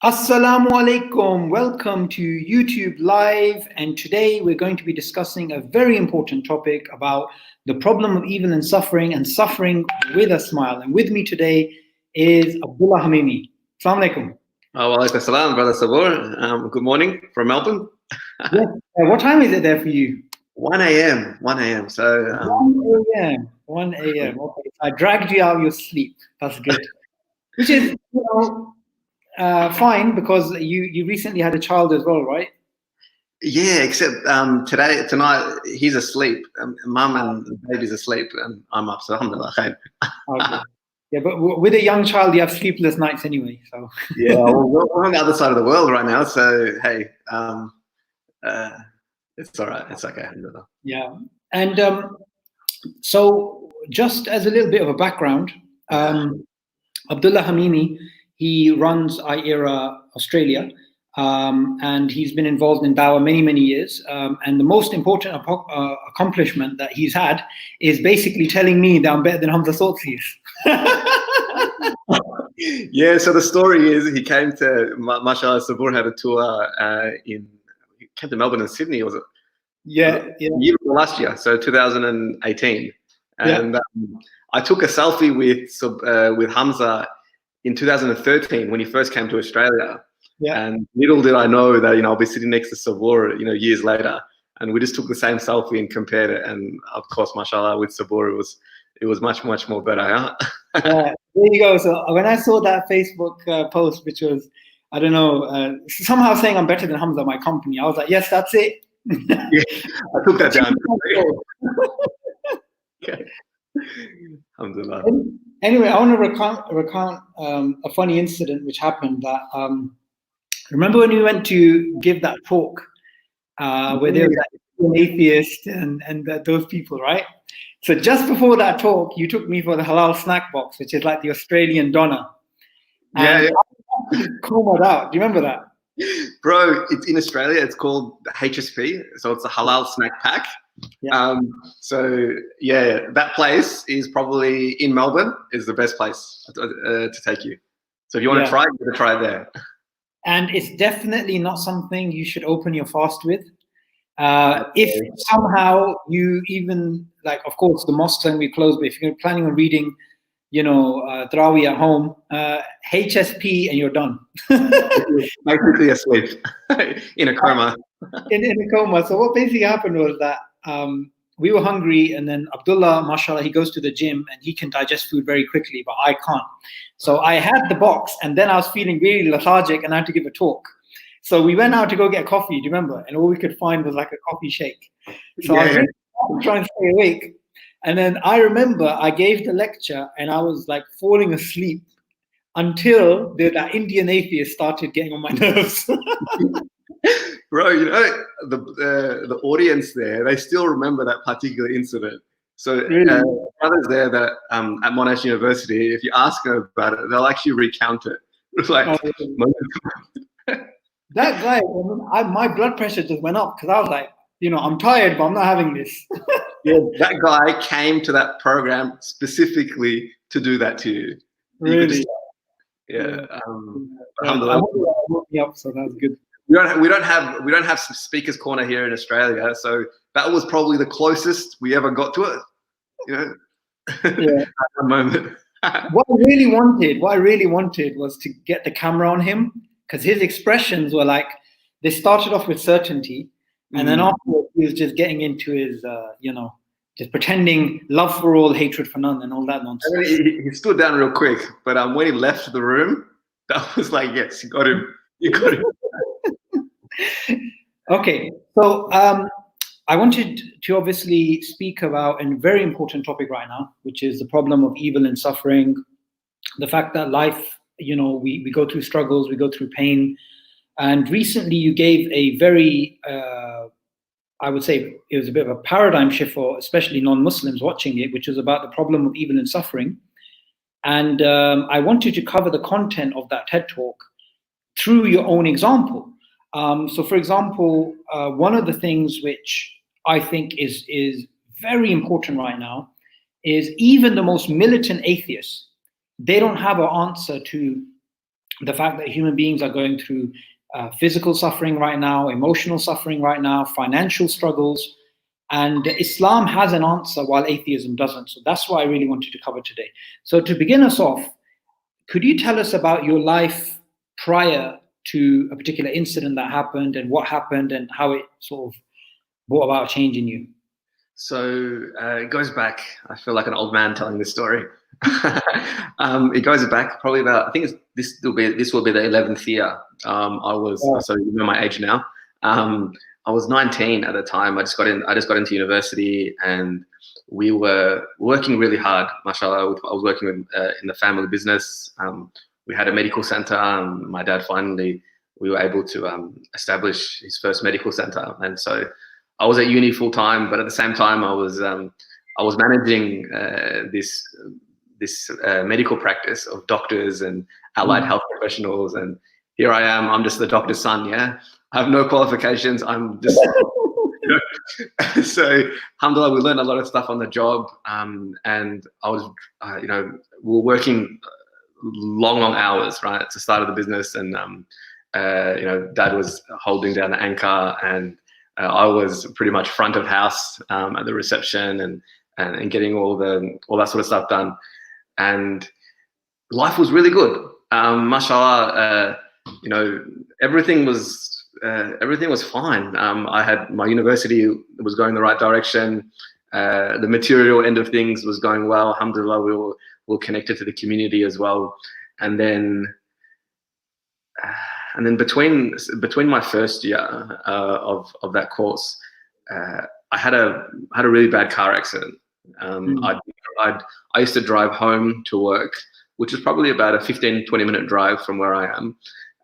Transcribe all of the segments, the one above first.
Assalamu alaikum. Welcome to YouTube Live. And today we're going to be discussing a very important topic about the problem of evil and suffering with a smile. And with me today is Abdulah Hamimi. Assalamu alaikum. Walaikum salam, brother Sabur. Good morning from Melbourne. Yes. What time is it there for you? 1 a.m. 1 a.m. So 1 a.m. 1 a.m. Okay. I dragged you out of your sleep. That's good. Which is, fine, because you recently had a child as well, right? Yeah, except tonight, he's asleep. Mum and the baby's asleep, and I'm up. So alhamdulillah. Okay. Yeah, but with a young child, you have sleepless nights anyway. So yeah, well, we're on the other side of the world right now. So hey, it's all right. It's okay. Alhamdulillah. Yeah, and so just as a little bit of a background, Abdulah Hamimi, he runs iEra Australia, and he's been involved in Dawah many years. And the most important accomplishment that he's had is basically telling me that I'm better than Hamza Sotsis. Yeah, so the story is he came to, mashallah, Sabur had a tour he came to Melbourne and Sydney, was it? Yeah. Last year, so 2018. And I took a selfie with Hamza in 2013 when he first came to Australia. Yeah. And little did I know that, I'll be sitting next to Sabur, years later. And we just took the same selfie and compared it. And of course, mashallah, with Sabur, it was much more better. Huh? Yeah, there you go. So when I saw that Facebook post, which was, I don't know, somehow saying I'm better than Hamza, my company, I was like, yes, that's it. Yeah, I took that down. Okay. Alhamdulillah. Anyway, I want to recount a funny incident which happened. That remember when we went to give that talk where there was an atheist and those people, right? So just before that talk, you took me for the halal snack box, which is like the Australian doner. And I combed out. Do you remember that? Bro, it's in Australia. It's called the HSP, so it's a halal snack pack. Yeah. So yeah, that place is probably in Melbourne. Is the best place to take you. So if you want to try it, you got to try it there. And it's definitely not something you should open your fast with. If somehow you even, like, of course, the mosques are going to be closed, but if you're planning on reading, Tarawih at home, HSP, and you're done. Basically asleep in a coma. In a coma. So what basically happened was that we were hungry, and then Abdullah, mashallah, he goes to the gym and he can digest food very quickly, but I can't. So I had the box, and then I was feeling really lethargic and I had to give a talk. So we went out to go get coffee, do you remember? And all we could find was like a coffee shake. So I was trying to stay awake. And then I remember I gave the lecture and I was like falling asleep until that Indian atheist started getting on my nerves. Bro, the audience there, they still remember that particular incident. So brothers there that at Monash University, if you ask them about it, they'll actually recount it. Like, that guy, my blood pressure just went up because I was like, I'm tired, but I'm not having this. Yeah, that guy came to that program specifically to do that to you. Really? Yeah. Yep, so that's good. We don't have some speakers corner here in Australia, so that was probably the closest we ever got to it. At the moment. What I really wanted was to get the camera on him, because his expressions were like, they started off with certainty, and then afterwards he was just getting into his, just pretending love for all, hatred for none, and all that nonsense. I mean, he stood down real quick, but when he left the room, that was like, yes, you got him. You got him. Okay, so I wanted to obviously speak about a very important topic right now, which is the problem of evil and suffering, the fact that life, we go through struggles, we go through pain. And recently you gave a very, I would say it was a bit of a paradigm shift for especially non-Muslims watching it, which is about the problem of evil and suffering. And I wanted to cover the content of that TED Talk through your own example. So for example, one of the things which I think is very important right now is even the most militant atheists, they don't have an answer to the fact that human beings are going through physical suffering right now, emotional suffering right now, financial struggles, and Islam has an answer while atheism doesn't. So that's what I really wanted to cover today. So to begin us off, could you tell us about your life prior to a particular incident that happened, and what happened, and how it sort of brought about a change in you? So it goes back. I feel like an old man telling this story. It goes back probably about, I think this will be the 11th year. I was, so you know my age now. I was 19 at the time. I just got into university, and we were working really hard. Mashallah, I was working in the family business. We had a medical center. My dad we were able to establish his first medical center, and so I was at uni full time. But at the same time, I was managing this medical practice of doctors and allied health professionals, and here I am. I'm just the doctor's son. Yeah, I have no qualifications. I'm just so alhamdulillah, we learned a lot of stuff on the job, and I was we were working long hours right at the start of the business, and dad was holding down the anchor, and I was pretty much front of house at the reception and getting all that sort of stuff done. And life was really good. Mashallah, everything was fine. I had my university was going the right direction. The material end of things was going well. Alhamdulillah, we were connected to the community as well. And then between my first year of that course, I had a really bad car accident. I used to drive home to work, which is probably about a 15-20 minute drive from where I am,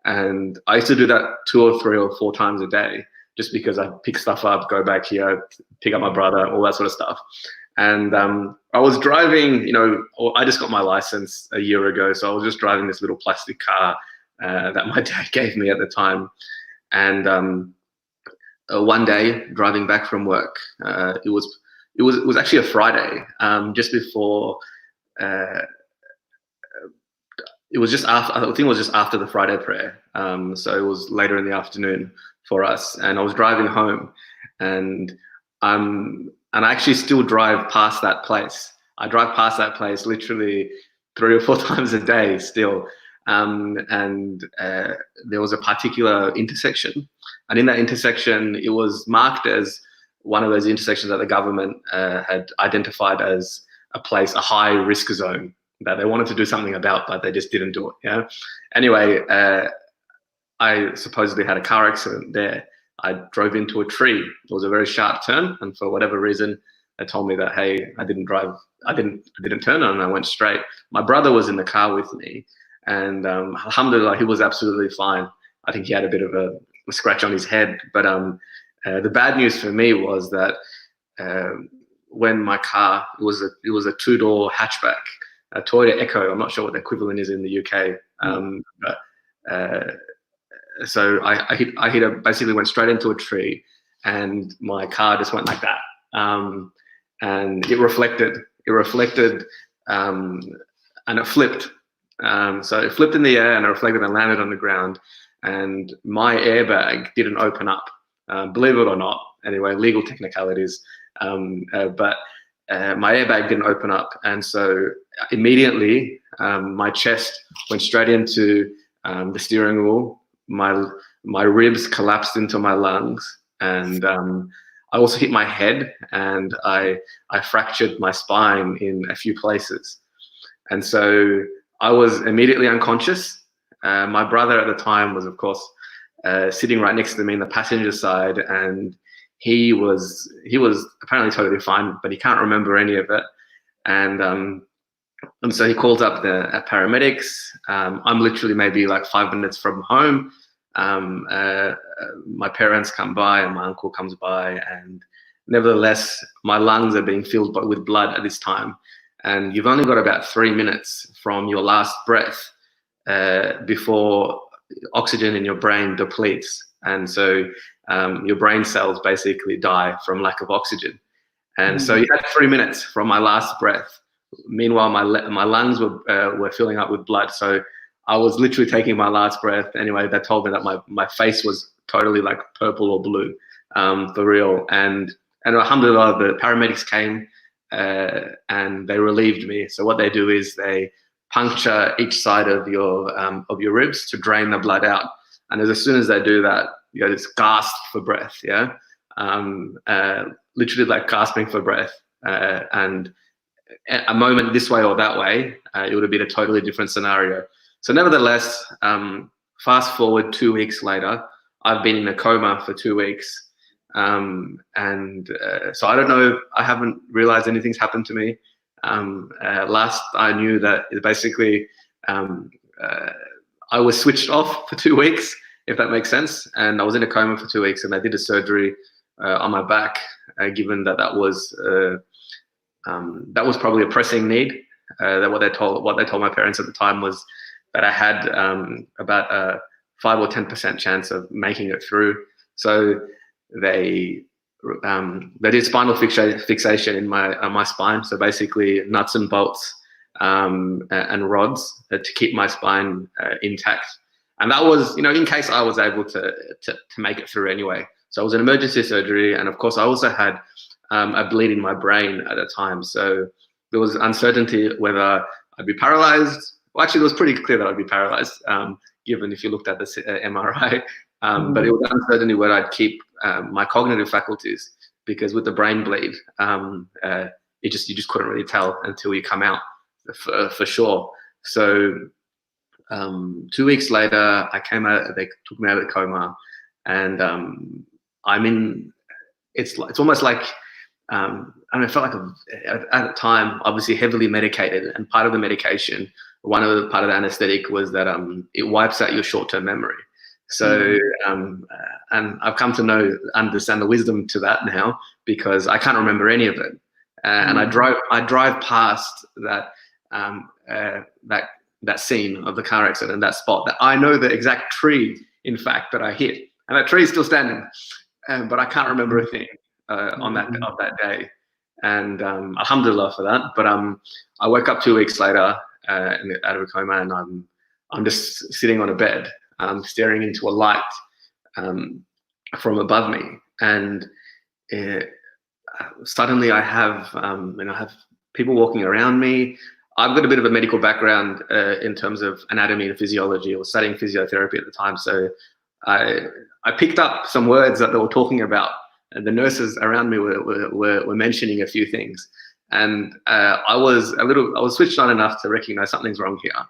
and I used to do that 2 or 3 or 4 times a day, just because I pick stuff up, go back here, pick up my brother, all that sort of stuff. And I was driving, I just got my license a year ago, so I was just driving this little plastic car that my dad gave me at the time. And one day, driving back from work, it was actually a Friday, just before. It was just after. I think it was just after the Friday prayer. So it was later in the afternoon for us, and I was driving home, and I actually still drive past that place. I drive past that place literally 3 or 4 times a day still. And there was a particular intersection, and in that intersection, it was marked as one of those intersections that the government had identified as a high risk zone that they wanted to do something about, but they just didn't do it. Yeah. Anyway, I supposedly had a car accident there. I drove into a tree. It was a very sharp turn, and for whatever reason, they told me that, hey, I didn't turn on, and I went straight. My brother was in the car with me, and alhamdulillah, he was absolutely fine. I think he had a bit of a scratch on his head, but the bad news for me was that when my car, it was a 2-door hatchback, a Toyota Echo. I'm not sure what the equivalent is in the UK, but so I basically went straight into a tree, and my car just went like that, and it reflected, and it flipped. So it flipped in the air, and it reflected and landed on the ground, and my airbag didn't open up. Believe it or not, anyway, legal technicalities, but my airbag didn't open up, and so immediately my chest went straight into the steering wheel. My ribs collapsed into my lungs, and I also hit my head, and I fractured my spine in a few places, and so I was immediately unconscious. My brother at the time was, of course, sitting right next to me in the passenger side, and he was apparently totally fine, but he can't remember any of it. And so he calls up the paramedics. I'm literally maybe like 5 minutes from home. My parents come by, and my uncle comes by, and nevertheless, my lungs are being filled with blood at this time. And you've only got about 3 minutes from your last breath before oxygen in your brain depletes. And so your brain cells basically die from lack of oxygen. And so you had 3 minutes from my last breath. Meanwhile, my lungs were filling up with blood. So I was literally taking my last breath. Anyway, they told me that my face was totally like purple or blue, for real. And alhamdulillah, the paramedics came and they relieved me. So what they do is they puncture each side of your ribs to drain the blood out. And as soon as they do that, you just gasp for breath, yeah? Literally like gasping for breath. And a moment this way or that way, it would have been a totally different scenario. So nevertheless, fast forward 2 weeks later, I've been in a coma for 2 weeks. So I don't know, I haven't realized anything's happened to me. Last I knew that basically I was switched off for 2 weeks, if that makes sense. And I was in a coma for 2 weeks, and they did a surgery on my back, given that that was probably a pressing need. That what they told my parents at the time was that I had about a 5 or 10% chance of making it through. So they did spinal fixation in my spine. So basically nuts and bolts and rods to keep my spine intact. And that was, in case I was able to make it through anyway. So it was an emergency surgery. And of course I also had a bleed in my brain at the time. So there was uncertainty whether I'd be paralyzed. Well, actually, it was pretty clear that I'd be paralyzed, given if you looked at the MRI. But it was uncertainty whether I'd keep my cognitive faculties, because with the brain bleed, you just couldn't really tell until you come out for sure. So 2 weeks later, I came out. They took me out of the coma, and I'm in. It's almost like I felt like at the time, obviously heavily medicated, and part of the medication, part of the anesthetic was that it wipes out your short-term memory. So, and I've come to understand the wisdom to that now, because I can't remember any of it. And I drive past that scene of the car accident, that spot, that I know the exact tree, in fact, that I hit, and that tree is still standing, but I can't remember a thing on that day. And alhamdulillah for that. But I woke up 2 weeks later out of a coma, and I'm just sitting on a bed, staring into a light from above me, and suddenly I have people walking around me. I've got a bit of a medical background in terms of anatomy and physiology. I was studying physiotherapy at the time, so I picked up some words that they were talking about, and the nurses around me were mentioning a few things, and I was switched on enough to recognize something's wrong here.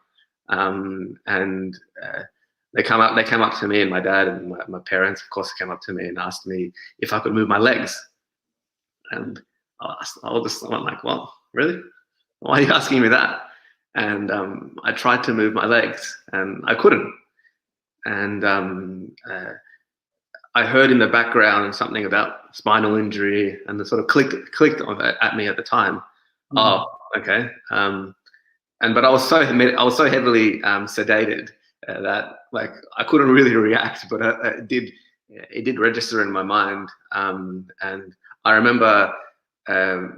They came up to me, and my dad and my parents, of course, came up to me and asked me if I could move my legs. And I went like, "Well, really? Why are you asking me that?" And I tried to move my legs, and I couldn't. And I heard in the background something about spinal injury, and it sort of clicked at me at the time. Oh, okay. But I was so heavily sedated that like I couldn't really react, but it did register in my mind. And I remember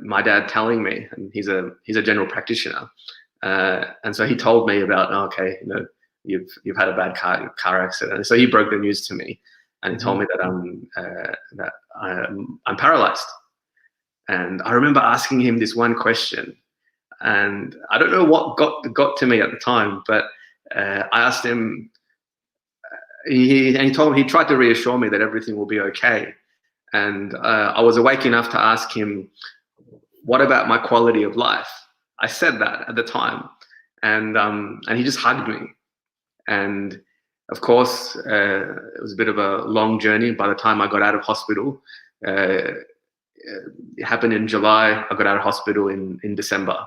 my dad telling me, and he's a general practitioner, and so he told me about, okay, you've had a bad car accident. So he broke the news to me, and he told me that I'm paralyzed. And I remember asking him this one question, and I don't know what got to me at the time, but I asked him. He told me, he tried to reassure me that everything will be okay. And I was awake enough to ask him, what about my quality of life? I said that at the time, and he just hugged me. And of course, it was a bit of a long journey. By the time I got out of hospital, it happened in July. I got out of hospital in December.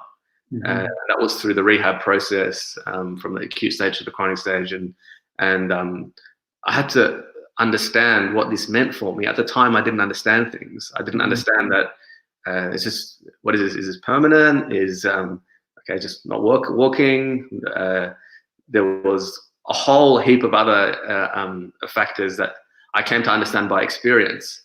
That was through the rehab process, from the acute stage to the chronic stage, and I had to understand what this meant for me. At the time, I didn't understand things. I didn't understand that it's just, what is this? Is this permanent? Is okay, just not walking? There was a whole heap of other factors that I came to understand by experience.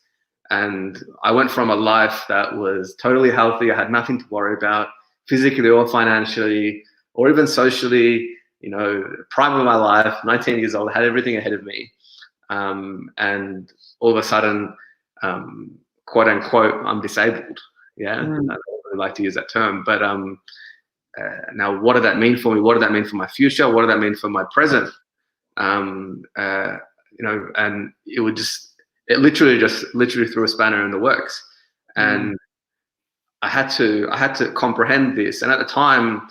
And I went from a life that was totally healthy. I had nothing to worry about, physically or financially or even socially. prime of my life, 19 years old, had everything ahead of me. And all of a sudden, quote unquote, I'm disabled. Yeah, I don't really like to use that term, but now what did that mean for me? What did that mean for my future? What did that mean for my present? And it literally threw a spanner in the works. And I had to comprehend this. And at the time,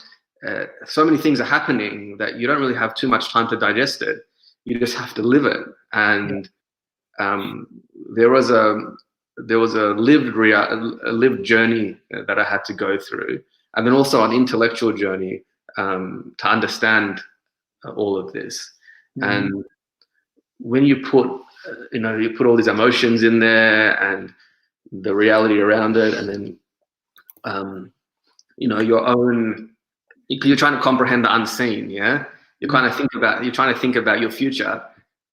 so many things are happening that you don't really have too much time to digest it. You just have to live it. And there was a lived journey that I had to go through, and then also an intellectual journey to understand all of this. And when you put all these emotions in there and the reality around it, and then you're trying to comprehend the unseen. Yeah, you're trying to think about your future,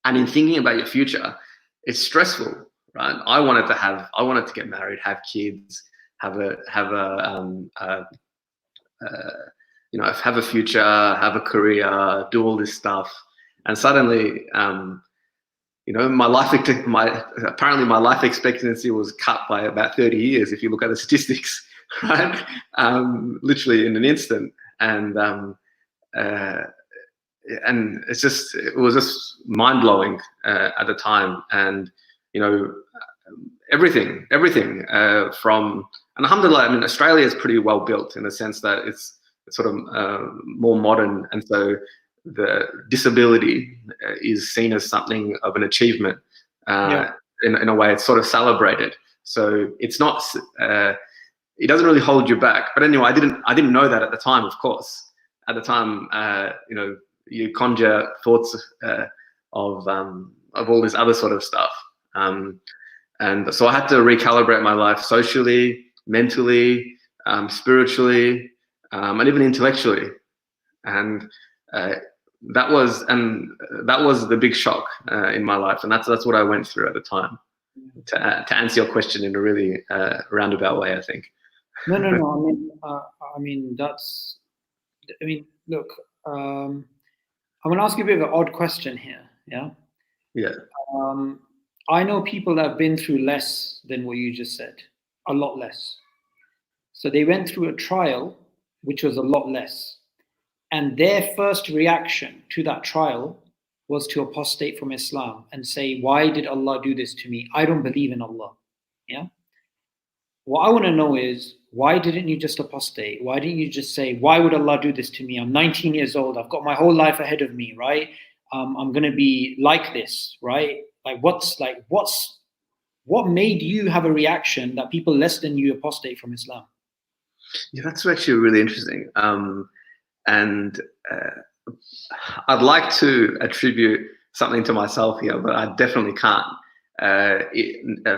and in thinking about your future, it's stressful, right? I wanted to get married, have kids, have a future, have a career, do all this stuff, and suddenly, my life expectancy was cut by about 30 years if you look at the statistics, right? Literally in an instant, and it was just mind blowing at the time, and everything from, and alhamdulillah, I mean, Australia is pretty well built in the sense that it's sort of more modern, and so the disability is seen as something of an achievement. In a way, it's sort of celebrated. So it's not, it doesn't really hold you back. But anyway, I didn't know that at the time, of course. At the time, you conjure thoughts of all this other sort of stuff. And so I had to recalibrate my life socially, mentally, spiritually, and even intellectually. And that was the big shock in my life, and that's what I went through at the time. To answer your question in a really roundabout way, I think. No. Look, I'm going to ask you a bit of an odd question here. Yeah. Yeah. I know people that have been through less than what you just said, a lot less. So they went through a trial which was a lot less. And their first reaction to that trial was to apostate from Islam and say, why did Allah do this to me? I don't believe in Allah. Yeah. What I want to know is, why didn't you just apostate? Why didn't you just say, why would Allah do this to me? I'm 19 years old. I've got my whole life ahead of me, right? I'm going to be like this, right? What made you have a reaction that people less than you apostate from Islam? Yeah, that's actually really interesting. And I'd like to attribute something to myself here, but I definitely can't.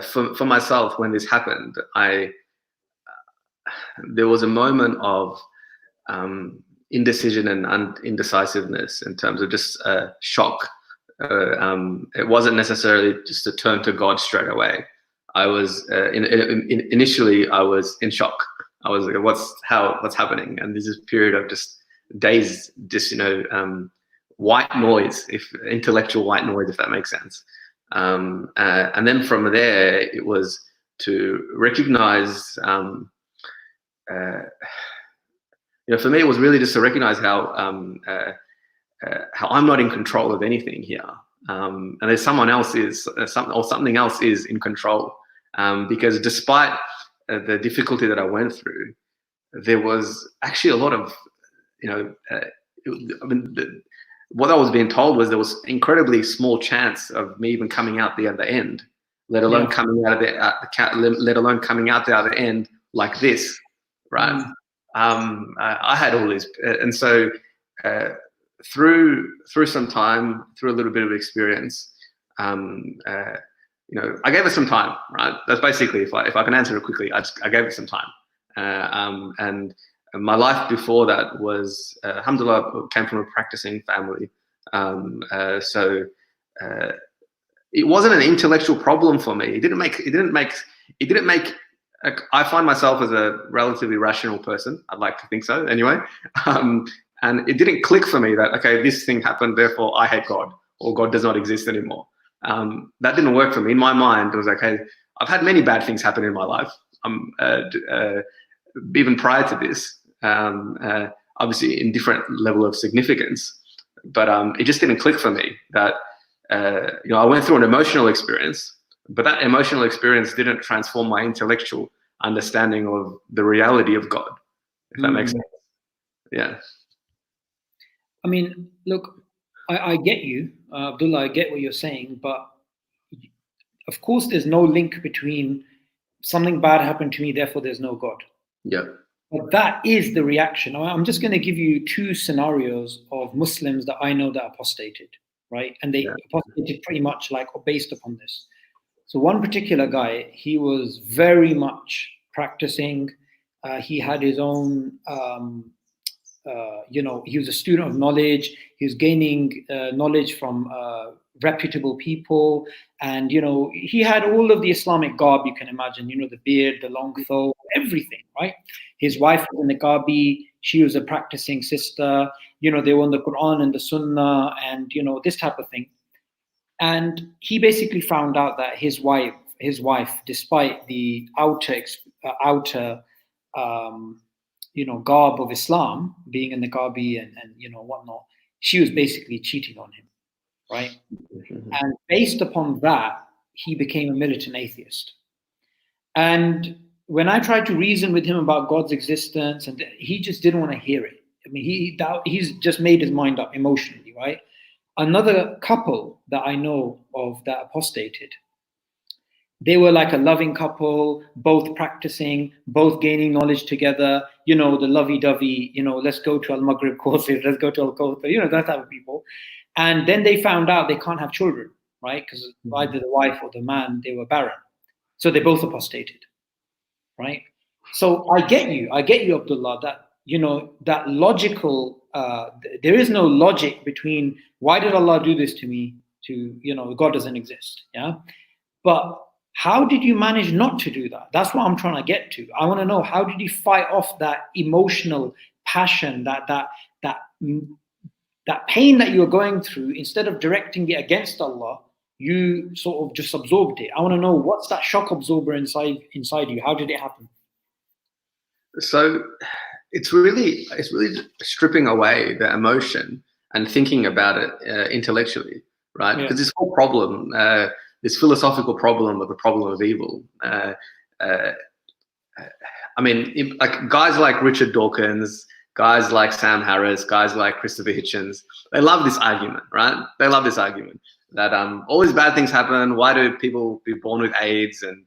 For myself, when this happened, there was a moment of indecision and indecisiveness in terms of just shock. It wasn't necessarily just a turn to God straight away. I was initially I was in shock. I was like, what's happening? And this is a period of just days, just white noise, intellectual white noise, if that makes sense. And then from there, it was to recognize. For me, it was really just to recognize how I'm not in control of anything here, and there's something else is in control. Because despite the difficulty that I went through, there was actually a lot of, what I was being told was there was incredibly small chance of me even coming out the other end, let alone coming out the other end like this, right? I had all this, and so through some time, through a little bit of experience, I gave it some time, right? That's basically, if I can answer it quickly, I gave it some time. And my life before that was, alhamdulillah, came from a practicing family. So it wasn't an intellectual problem for me. It didn't make. I find myself as a relatively rational person. I'd like to think so, anyway. And it didn't click for me that, okay, this thing happened, therefore I hate God, or God does not exist anymore. That didn't work for me. In my mind, it was like, hey, I've had many bad things happen in my life. Even prior to this, obviously in different level of significance, but it just didn't click for me that, I went through an emotional experience, but that emotional experience didn't transform my intellectual understanding of the reality of God, if that makes sense. Yeah. I mean, look, I get you, Abdullah, I get what you're saying, but of course there's no link between something bad happened to me, therefore there's no God. Yeah. But that is the reaction. I'm just going to give you two scenarios of Muslims that I know that apostated, right? And they apostated pretty much like based upon this. So one particular guy, he was very much practicing. He had his own, he was a student of knowledge. He was gaining knowledge from reputable people. And, he had all of the Islamic garb you can imagine, the beard, the long thobe, everything, right? His wife was a Niqabi. She was a practicing sister. They were on the Quran and the Sunnah and, this type of thing. And he basically found out that his wife, despite the outer garb of Islam, being a Niqabi and whatnot, she was basically cheating on him, right? And based upon that, he became a militant atheist. And when I tried to reason with him about God's existence, and he just didn't want to hear it. I mean, he's just made his mind up emotionally, right? Another couple that I know of that apostated, they were like a loving couple, both practicing, both gaining knowledge together, the lovey-dovey, let's go to Al-Maghrib courses, let's go to Al-Kawthar, that type of people. And then they found out they can't have children, right? Because either the wife or the man, they were barren. So they both apostated, right? So I get you, Abdullah, that, that logical, there is no logic between why did Allah do this to me to, God doesn't exist, yeah? But how did you manage not to do that? That's what I'm trying to get to. I want to know, how did you fight off that emotional passion, that pain that you were going through? Instead of directing it against Allah, you sort of just absorbed it. I want to know, what's that shock absorber inside you? How did it happen? So it's really stripping away the emotion and thinking about it intellectually, right? Because this whole problem, this philosophical problem of the problem of evil. Like guys like Richard Dawkins, guys like Sam Harris, guys like Christopher Hitchens, they love this argument, right? They love this argument that all these bad things happen. Why do people be born with AIDS and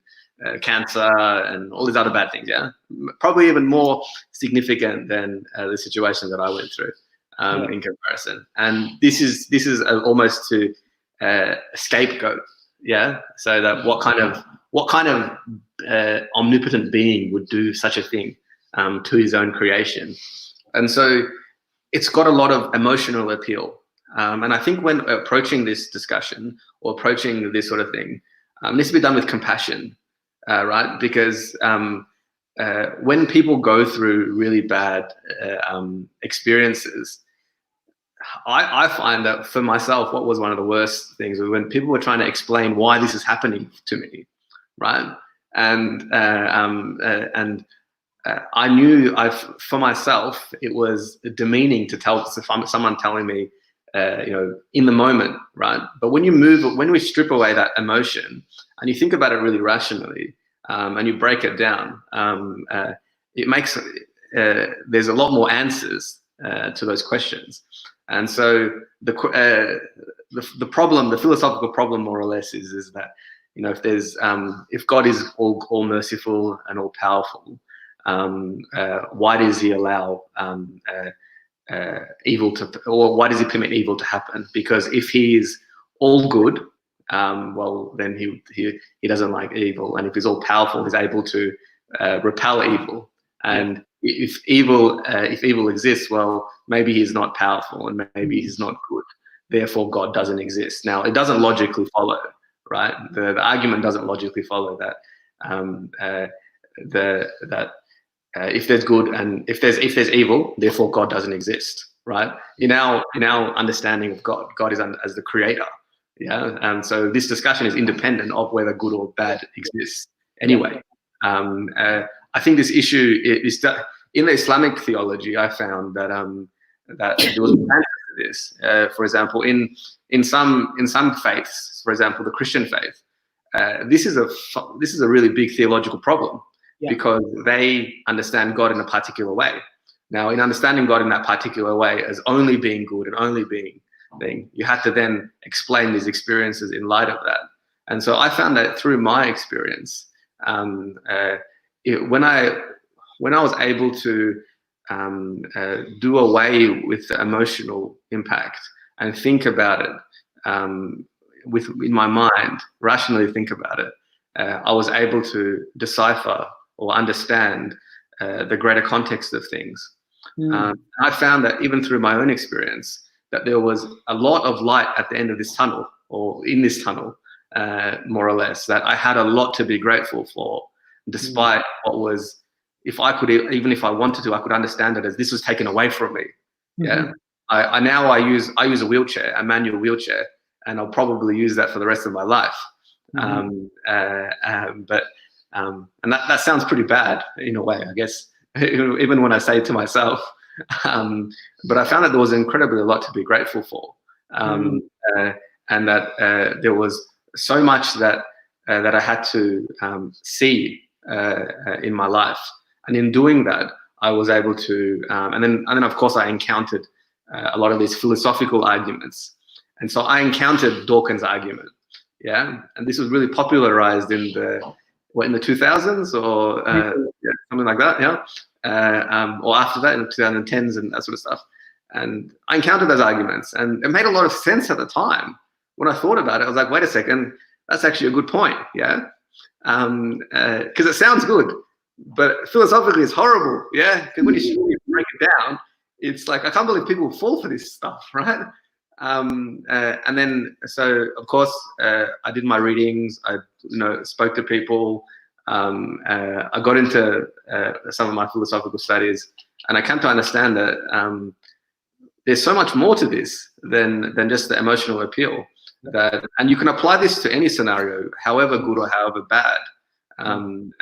cancer and all these other bad things? Yeah, probably even more significant than the situation that I went through in comparison. And this is almost to scapegoat. Yeah. So that what kind of omnipotent being would do such a thing to his own creation? And so it's got a lot of emotional appeal. And I think when approaching this discussion or approaching this sort of thing, it needs to be done with compassion, right? Because when people go through really bad experiences, I find that for myself, what was one of the worst things was when people were trying to explain why this is happening to me, right? And I knew for myself, it was demeaning to tell someone telling me, in the moment, right? But when we strip away that emotion and you think about it really rationally, and you break it down, it makes there's a lot more answers to those questions. And so the problem, the philosophical problem, more or less, is that if God is all merciful and all powerful, why does He allow evil or why does He permit evil to happen? Because if He is all good, well, then he doesn't like evil, and if He's all powerful, He's able to repel evil. And if evil exists, well, maybe He's not powerful and maybe He's not good. Therefore, God doesn't exist. Now, it doesn't logically follow, right? The argument doesn't logically follow that if there's good and if there's evil, therefore God doesn't exist, right? In our understanding of God, God is as the creator. Yeah, and so this discussion is independent of whether good or bad exists. Anyway, I think this issue is that in the Islamic theology, I found that that there was an answer to this. For example, in some faiths, for example, the Christian faith, this is a really big theological problem because they understand God in a particular way. Now, in understanding God in that particular way as only being good and only being thing, you have to then explain these experiences in light of that. And so I found that through my experience, when I was able to do away with the emotional impact and think about it in my mind, rationally think about it, I was able to decipher or understand the greater context of things. I found that even through my own experience, that there was a lot of light at the end of this tunnel, or in this tunnel, more or less, that I had a lot to be grateful for, despite what was, if I could, even if I wanted to, I could understand it as this was taken away from me. Yeah. I use a wheelchair, a manual wheelchair, and I'll probably use that for the rest of my life. And that sounds pretty bad in a way, I guess, even when I say it to myself. But I found that there was incredibly a lot to be grateful for, and that there was so much that I had to see in my life, and in doing that, I was able to, and then of course I encountered a lot of these philosophical arguments, and so I encountered Dawkins' argument, and this was really popularized in the 2000s or something like that, or after that in the 2010s and that sort of stuff. And I encountered those arguments, and it made a lot of sense at the time. When I thought about it, I was like, wait a second, that's actually a good point, because it sounds good, but philosophically it's horrible, because when you break it down, it's like, I can't believe people fall for this stuff, right? And then, so of course, I did my readings, I spoke to people, I got into some of my philosophical studies, and I came to understand that there's so much more to this than just the emotional appeal. And you can apply this to any scenario, however good or however bad, and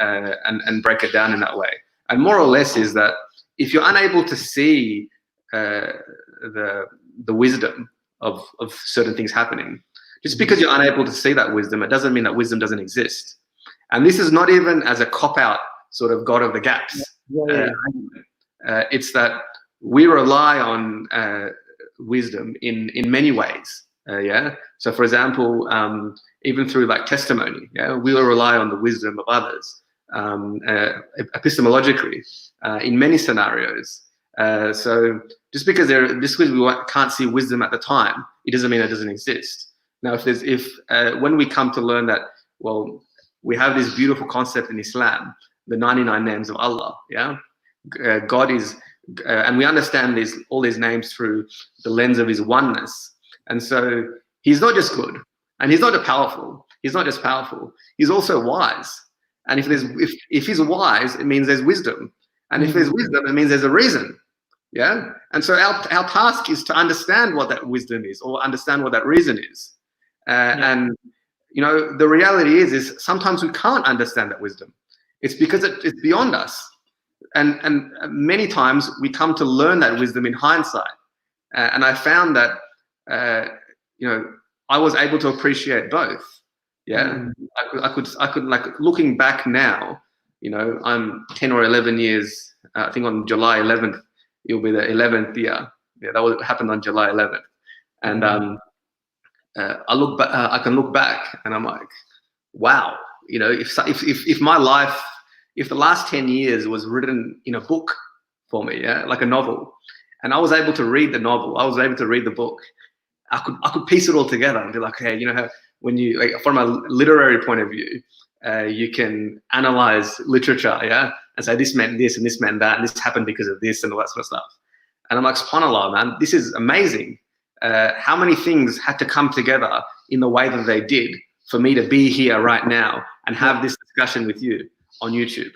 break it down in that way. And more or less is that if you're unable to see the wisdom of certain things happening, just because you're unable to see that wisdom, it doesn't mean that wisdom doesn't exist. And this is not even as a cop-out sort of God of the gaps. It's that we rely on wisdom in many ways. So for example, even through like testimony, we will rely on the wisdom of others epistemologically in many scenarios. So just because we can't see wisdom at the time, it doesn't mean it doesn't exist. Now, when we come to learn that, well, we have this beautiful concept in Islam, the 99 names of Allah. God is, and we understand all these names through the lens of His oneness. And so He's not just good, and He's not just powerful. He's not just powerful. He's also wise. And if He's wise, it means there's wisdom. And if there's wisdom, it means there's a reason. And so our task is to understand what that wisdom is, or understand what that reason is. And the reality is sometimes we can't understand that wisdom. It's because it's beyond us. And many times we come to learn that wisdom in hindsight. And I found that, I was able to appreciate both. I could like, looking back now, I'm 10 or 11 years, I think on July 11th, it'll be the 11th year. That happened on July 11th. And I can look back and I'm like, wow, if my life, if the last 10 years was written in a book for me, like a novel, and I was able to read the novel, I was able to read the book, I could piece it all together and be like, hey, how when you, like, from a literary point of view, you can analyze literature, and say this meant this and this meant that, and this happened because of this and all that sort of stuff. And I'm like, subhanAllah, man, this is amazing. How many things had to come together in the way that they did for me to be here right now and have this discussion with you on YouTube.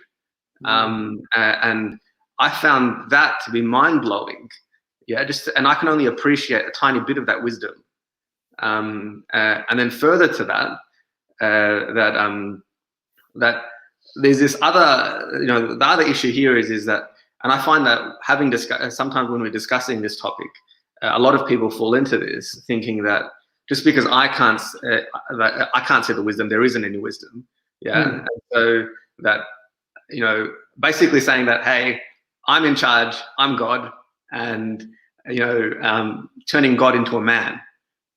And I found that to be mind-blowing, Yeah, and I can only appreciate a tiny bit of that wisdom. And then further to that, that there's this other, the other issue here is that, and I find that sometimes when we're discussing this topic, a lot of people fall into this thinking that just because I can't see the wisdom, there isn't any wisdom. Yeah. And so that, basically saying that, hey, I'm in charge, I'm God, and, turning God into a man.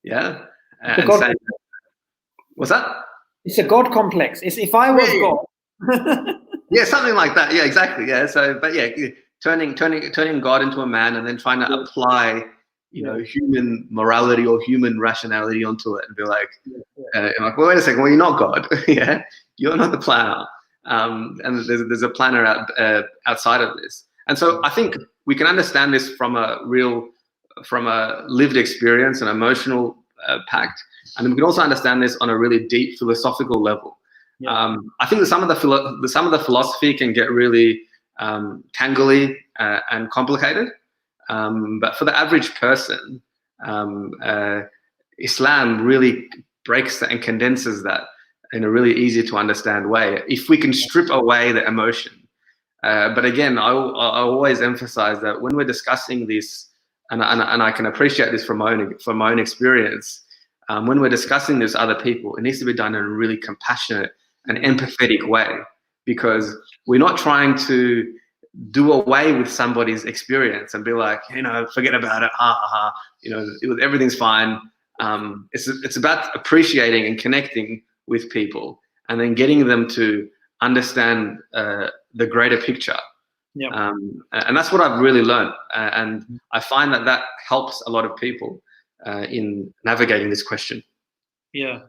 Yeah. And saying, what's that? It's a God complex. It's if I was God. Yeah, something like that. Yeah, exactly. Yeah. So, but yeah, turning God into a man and then trying to apply, human morality or human rationality onto it and be like, well, wait a second. Well, you're not God. Yeah, you're not the planner. And there's a planner outside of this. And so I think we can understand this from a lived experience and emotional pact. And we can also understand this on a really deep philosophical level. Yeah. I think that some of the philosophy can get really tangly and complicated. But for the average person, Islam really breaks that and condenses that in a really easy to understand way. If we can strip away the emotion. But again, I always emphasize that when we're discussing this, and I can appreciate this from my own experience, when we're discussing this with other people, it needs to be done in a really compassionate and empathetic way, because we're not trying to do away with somebody's experience and be like, forget about it, everything's fine. It's about appreciating and connecting with people and then getting them to understand the greater picture. Yeah. And that's what I've really learned. And I find that helps a lot of people in navigating this question. Yeah.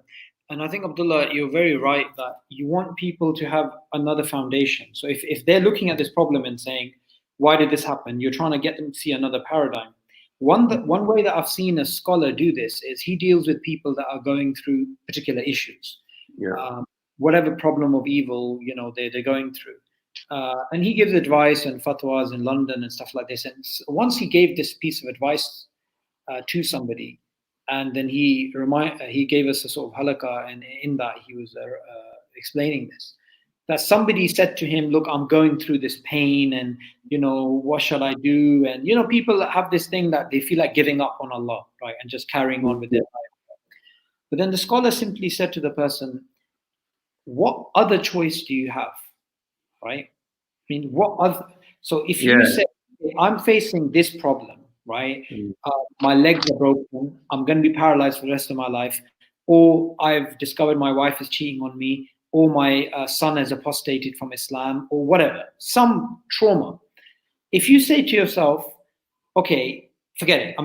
And I think, Abdullah, you're very right that you want people to have another foundation. So if they're looking at this problem and saying, why did this happen? You're trying to get them to see another paradigm. One way that I've seen a scholar do this is he deals with people that are going through particular issues. Yeah. Whatever problem of evil, they're going through. And he gives advice and fatwas in London and stuff like this. And once he gave this piece of advice to somebody, and then he gave us a sort of halaqah, and in that he was explaining this, that somebody said to him, look, I'm going through this pain, and what shall I do? And people have this thing that they feel like giving up on Allah, right, and just carrying on with their life. But then the scholar simply said to the person, what other choice do you have, right? I mean, what other? So if you say, I'm facing this problem, right? My legs are broken. I'm going to be paralyzed for the rest of my life. Or I've discovered my wife is cheating on me. Or my son has apostated from Islam, or whatever, some trauma. If you say to yourself, okay, forget it.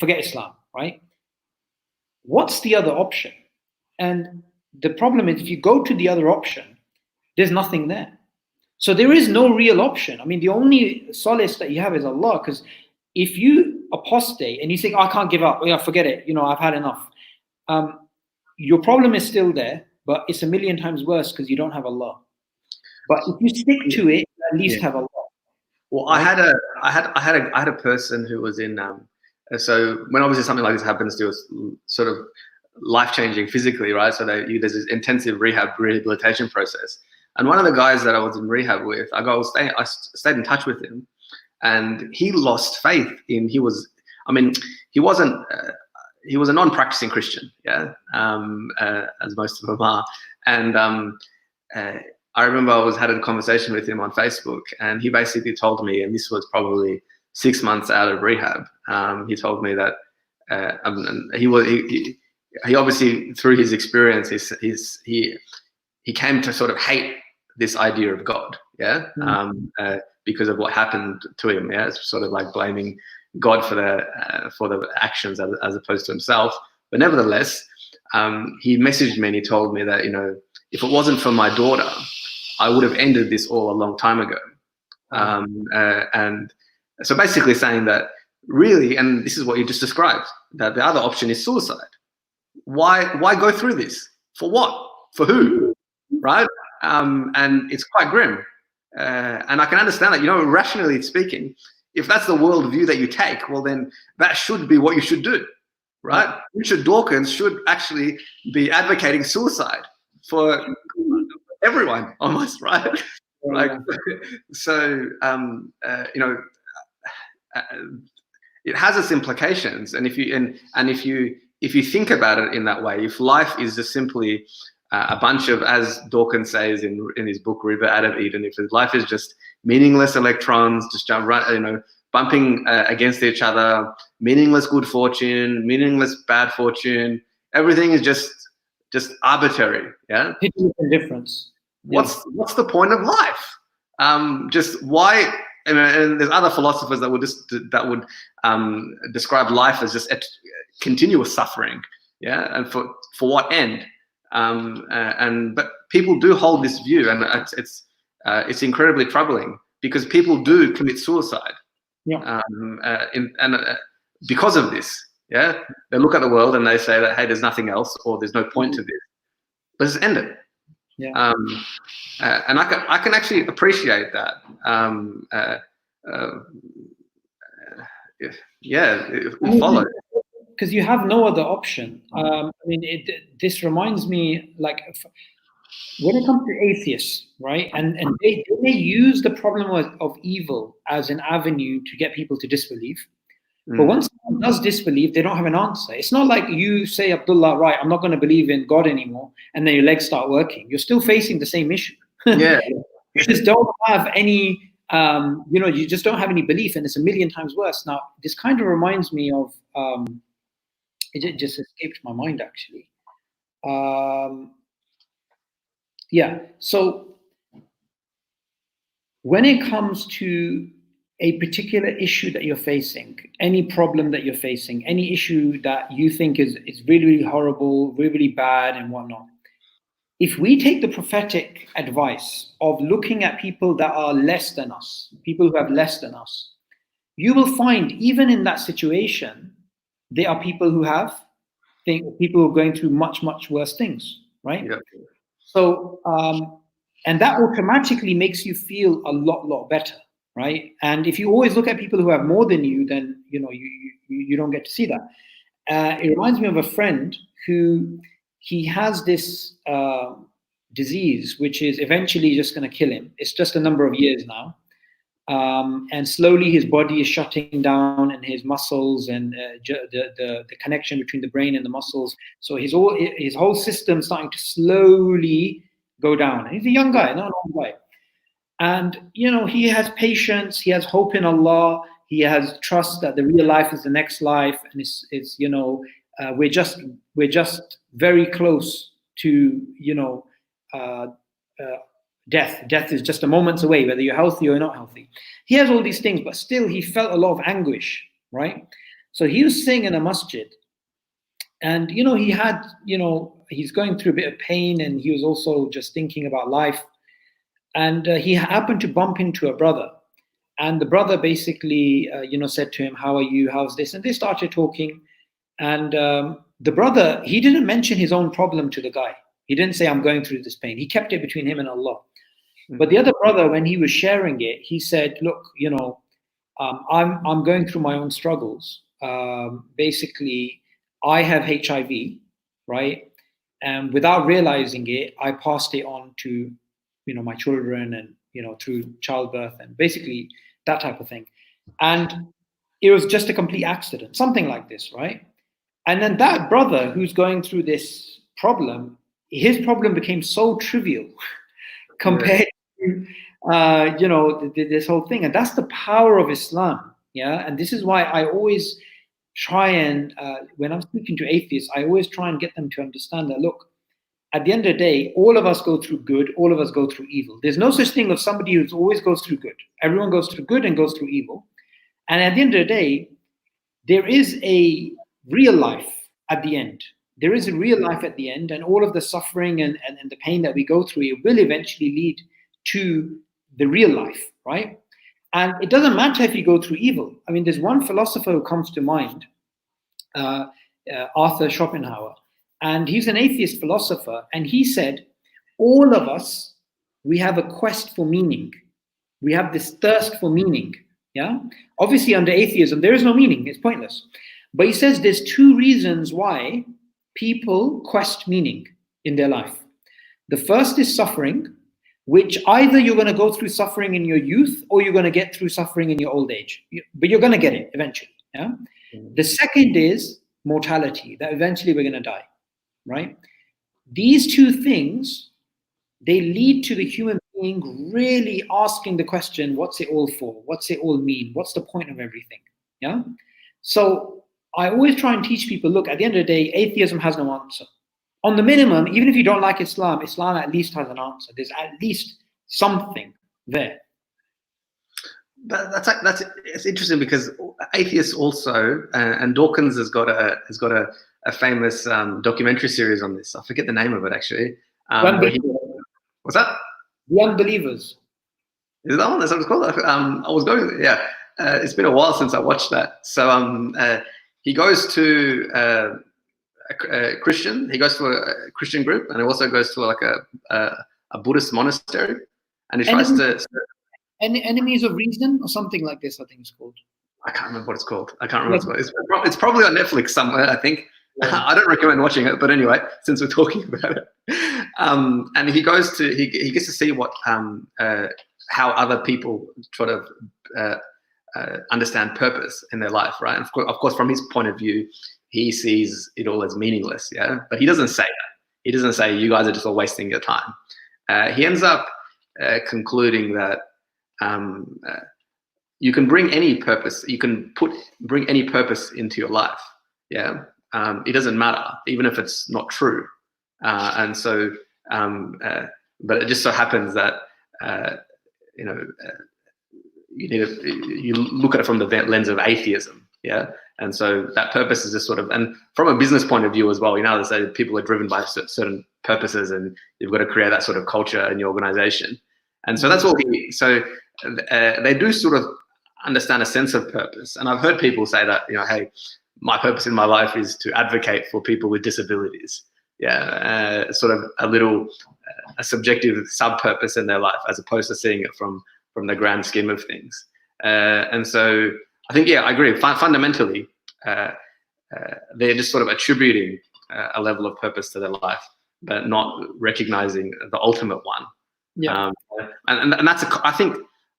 Forget Islam, right? What's the other option? And the problem is, if you go to the other option, there's nothing there. So there is no real option. I mean, the only solace that you have is Allah, because if you apostate and you think, I can't give up, forget it, I've had enough. Your problem is still there, but it's a million times worse because you don't have Allah. But if you stick to it, you at least have Allah. Well, right? I had a person who was in. So when obviously something like this happens to us, sort of life-changing physically, right? So there's this intensive rehabilitation process. And one of the guys that I was in rehab with, I stayed in touch with him, and he lost faith in. He was a non-practicing Christian, yeah, as most of them are. And I remember I had a conversation with him on Facebook, and he basically told me, and this was probably 6 months out of rehab, he told me that he obviously, through his experience, he came to sort of hate this idea of God, yeah, because of what happened to him, yeah. It's sort of like blaming God for the actions as opposed to himself. But nevertheless, he messaged me and he told me that, if it wasn't for my daughter, I would have ended this all a long time ago. And so basically saying that really, and this is what you just described, that the other option is suicide. Why go through this? For what? For who? Right? And it's quite grim. And I can understand that, rationally speaking, if that's the worldview that you take, well, then that should be what you should do, right? Richard Dawkins should actually be advocating suicide for everyone, almost, right? Like, so it has its implications, and if you think about it in that way, if life is just simply a bunch of, as Dawkins says in his book River Out of Eden, if life is just meaningless electrons just bumping against each other, meaningless good fortune, meaningless bad fortune, everything is just arbitrary. Yeah, indifference. What's the point of life? Just why? And there's other philosophers that would describe life as just continuous suffering. Yeah, and for what end? But people do hold this view, and it's incredibly troubling because people do commit suicide. Yeah. Because of this. Yeah, they look at the world and they say that, hey, there's nothing else, or there's no point to this. Let's just end it. Yeah. And I can actually appreciate that. Follow. Because you have no other option. I mean, this reminds me, like, when it comes to atheists, right? And they use the problem of evil as an avenue to get people to disbelieve. But once someone does disbelieve, they don't have an answer. It's not like you say, Abdullah, right, I'm not going to believe in God anymore, and then your legs start working. You're still facing the same issue. Yeah. You just don't have any, you just don't have any belief, and it's a million times worse. Now, this kind of reminds me of, it just escaped my mind, actually. So when it comes to a particular issue that you're facing, any problem that you're facing, any issue that you think is really, really horrible, really, really bad and whatnot, if we take the prophetic advice of looking at people that are less than us, people who have less than us, you will find even in that situation, there are people who are going through much, much worse things, right? Yeah. So, and that automatically makes you feel a lot better. Right, and if you always look at people who have more than you, then you don't get to see that. It reminds me of a friend who he has this disease which is eventually just going to kill him. It's just a number of years now, and slowly his body is shutting down, and his muscles and the connection between the brain and the muscles. So his whole system starting to slowly go down. And he's a young guy, not an old guy. And, he has patience, he has hope in Allah, he has trust that the real life is the next life. And we're just very close to, death. Death is just a moments away, whether you're healthy or not healthy. He has all these things, but still he felt a lot of anguish, right? So he was sitting in a masjid, and, he had, he's going through a bit of pain, and he was also just thinking about life. And he happened to bump into a brother, and the brother basically, said to him, "How are you? How's this?" And they started talking. And the brother, he didn't mention his own problem to the guy. He didn't say, "I'm going through this pain." He kept it between him and Allah. But the other brother, when he was sharing it, he said, "Look, I'm going through my own struggles. Basically, I have HIV, right? And without realizing it, I passed it on to my children, and through childbirth, and basically that type of thing. And it was just a complete accident, something like this, right?" And then that brother who's going through this problem, his problem became so trivial compared to this whole thing. And that's the power of Islam. Yeah. And this is why I always try and when I'm speaking to atheists, I always try and get them to understand that, look, at the end of the day, all of us go through good, all of us go through evil. There's no such thing of somebody who always goes through good. Everyone goes through good and goes through evil. And at the end of the day, there is a real life at the end. There is a real life at the end, and all of the suffering and the pain that we go through, it will eventually lead to the real life, right? And it doesn't matter if you go through evil. I mean, there's one philosopher who comes to mind, Arthur Schopenhauer. And he's an atheist philosopher, and he said, all of us, we have a quest for meaning. We have this thirst for meaning, Yeah, obviously under atheism there is no meaning; it's pointless. But he says there's two reasons why people quest meaning in their life. The first is suffering, which either you're going to go through suffering in your youth or you're going to get through suffering in your old age. But you're going to get it eventually. Yeah. The second is mortality, that eventually we're going to die, right? These two things, they lead to the human being really asking the question, what's it all for? What's it all mean? What's the point of everything? Yeah. So I always try and teach people, look, at the end of the day, atheism has no answer. On the minimum, even if you don't like Islam, Islam at least has an answer. There's at least something there. But it's interesting because atheists also, and Dawkins has got a famous documentary series on this. I forget the name of it actually. What's that? The Unbelievers. Is that one? That's what it's called? I was going. Yeah, it's been a while since I watched that. So he goes to a Christian. He goes to a Christian group, and he also goes to like a Buddhist monastery, and he tries to. Enemies of Reason or something like this, I think it's called. I can't remember what it's called. It's probably on Netflix somewhere, I think. Yeah. I don't recommend watching it, but anyway, since we're talking about it, and he goes to he gets to see what how other people sort of understand purpose in their life, right? And of course, from his point of view, he sees it all as meaningless, yeah. But he doesn't say that. He doesn't say you guys are just all wasting your time. He ends up concluding that you can bring any purpose. You can bring any purpose into your life, yeah. It doesn't matter, even if it's not true. And so, but it just so happens that you look at it from the lens of atheism, yeah. And so that purpose is just sort of, and from a business point of view as well, they say people are driven by certain purposes, and you've got to create that sort of culture in your organization. And so that's what they do sort of understand a sense of purpose. And I've heard people say that, hey, my purpose in my life is to advocate for people with disabilities. Yeah, sort of a subjective sub-purpose in their life, as opposed to seeing it from the grand scheme of things. And so I think, I agree. Fundamentally, they're just sort of attributing a level of purpose to their life, but not recognizing the ultimate one. Yeah. And that's I think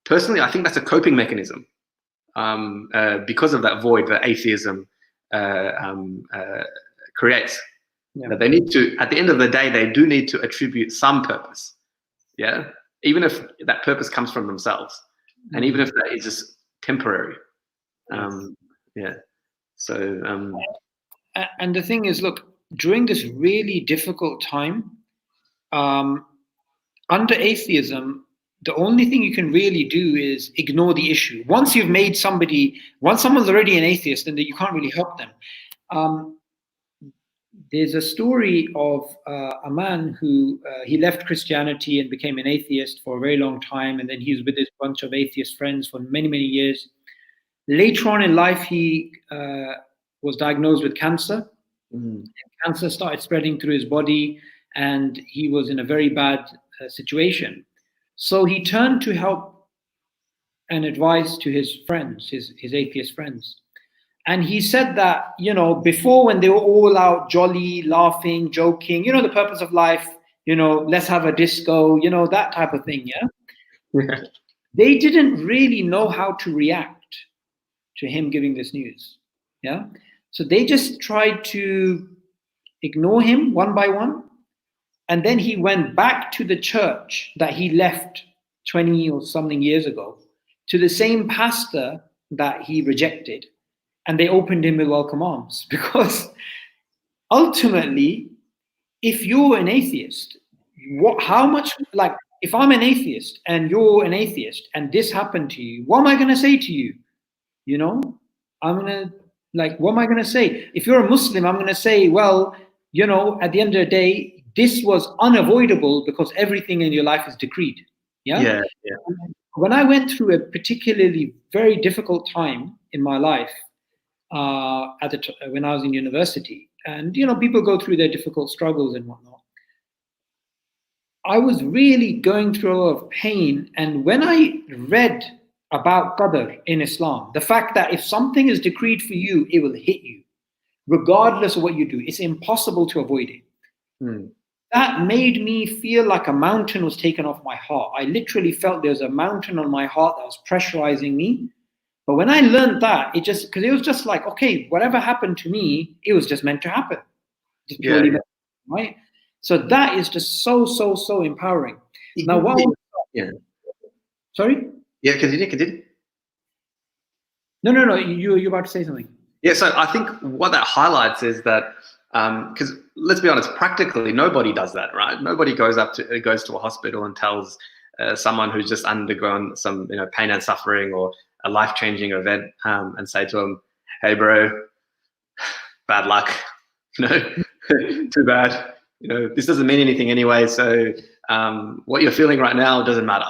that's a coping mechanism because of that void that atheism creates. Yeah. That they need to, at the end of the day, they do need to attribute some purpose. Yeah. Even if that purpose comes from themselves, and even if that is just temporary. Yeah. So. And the thing is, look, during this really difficult time, under atheism, the only thing you can really do is ignore the issue. Once someone's already an atheist, then you can't really help them. There's a story of a man who he left Christianity and became an atheist for a very long time, and then he was with this bunch of atheist friends for many, many years. Later on in life, he was diagnosed with cancer. Cancer started spreading through his body, and he was in a very bad situation. So he turned to help and advice to his friends, his atheist friends. And he said that, before, when they were all out jolly, laughing, joking, the purpose of life, let's have a disco, that type of thing, yeah? They didn't really know how to react to him giving this news, yeah? So they just tried to ignore him one by one. And then he went back to the church that he left 20 or something years ago, to the same pastor that he rejected. And they opened him with welcome arms, because ultimately, if you're an atheist, if I'm an atheist and you're an atheist and this happened to you, what am I going to say to you? What am I going to say? If you're a Muslim, I'm going to say, well, at the end of the day, this was unavoidable because everything in your life is decreed. Yeah. When I went through a particularly very difficult time in my life, when I was in university, and people go through their difficult struggles and whatnot, I was really going through a lot of pain. And when I read about qadr in Islam. The fact that if something is decreed for you, it will hit you, regardless of what you do. It's impossible to avoid it. That made me feel like a mountain was taken off my heart. I literally felt there was a mountain on my heart that was pressurizing me. But when I learned that, because it was just like, okay, whatever happened to me, it was just meant to happen. Just purely meant, right? So that is just so, so, so empowering. Now, sorry? Yeah, continue. No. You're about to say something. Yeah, so I think what that highlights is that, because let's be honest, practically nobody does that, right? Nobody goes to a hospital and tells someone who's just undergone some pain and suffering or a life-changing event and say to them, "Hey, bro, bad luck, too bad. This doesn't mean anything anyway. So what you're feeling right now doesn't matter,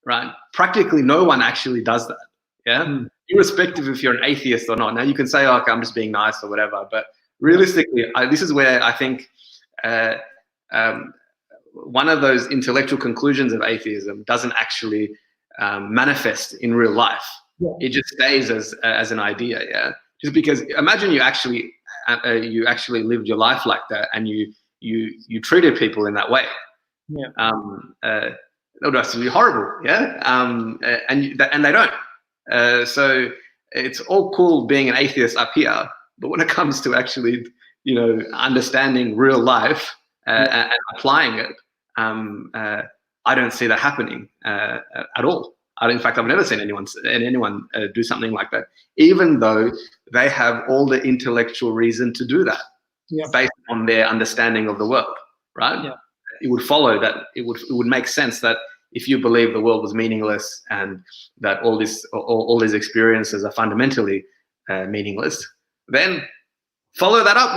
right?" Practically no one actually does that. Yeah. Irrespective if you're an atheist or not. Now you can say, "Oh, okay, I'm just being nice" or whatever, but realistically, this is where I think one of those intellectual conclusions of atheism doesn't actually manifest in real life. It just stays as an idea. Yeah. Just because imagine you actually lived your life like that and you treated people in that way. That would actually be horrible. Yeah. And they don't. So it's all cool being an atheist up here, but when it comes to actually, understanding real life and applying it, I don't see that happening at all. In fact, I've never seen anyone do something like that, even though they have all the intellectual reason to do that, based on their understanding of the world. Right? Yeah. It would follow that it would make sense that if you believe the world was meaningless and that all these experiences are fundamentally meaningless, then follow that up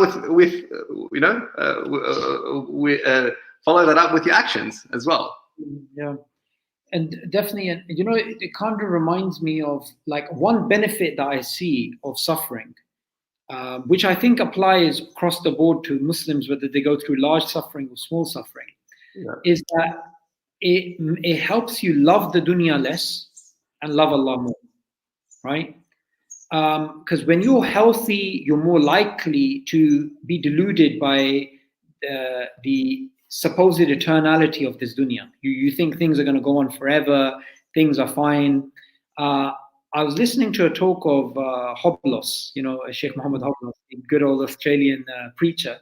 follow that up with your actions as well. Yeah, and definitely, it kind of reminds me of like one benefit that I see of suffering, which I think applies across the board to Muslims, whether they go through large suffering or small suffering, is that it helps you love the dunya less and love Allah more, right? Because when you're healthy, you're more likely to be deluded by the supposed eternality of this dunya. You think things are going to go on forever, things are fine. I was listening to a talk of Hoblos, Sheikh Muhammad Hoblos, a good old Australian preacher.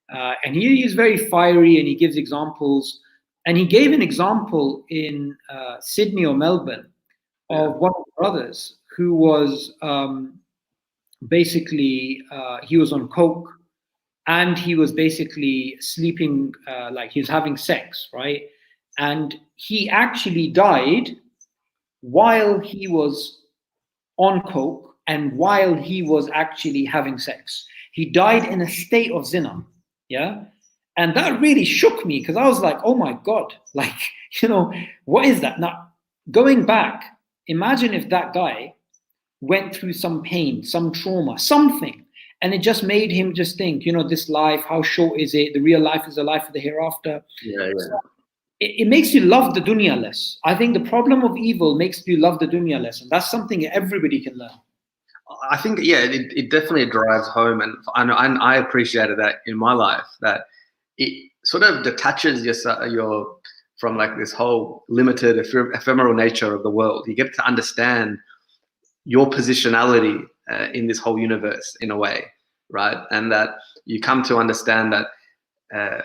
And he is very fiery and he gives examples. And he gave an example in Sydney or Melbourne of one of the brothers who was basically, he was on coke and he was basically sleeping, like he was having sex, right? And he actually died while he was on coke and while he was actually having sex. He died in a state of zina, yeah? And that really shook me because I was like, oh my God, like, what is that? Now, going back, imagine if that guy went through some pain, some trauma, something, and it just made him just think, this life, how short is it? The real life is the life of the hereafter. Yeah. So it makes you love the dunya less. I think the problem of evil makes you love the dunya less, and that's something everybody can learn. I think, it definitely drives home, and I appreciated that in my life, that it sort of detaches your from like this whole limited, ephemeral nature of the world. You get to understand your positionality in this whole universe in a way, right? And that you come to understand that that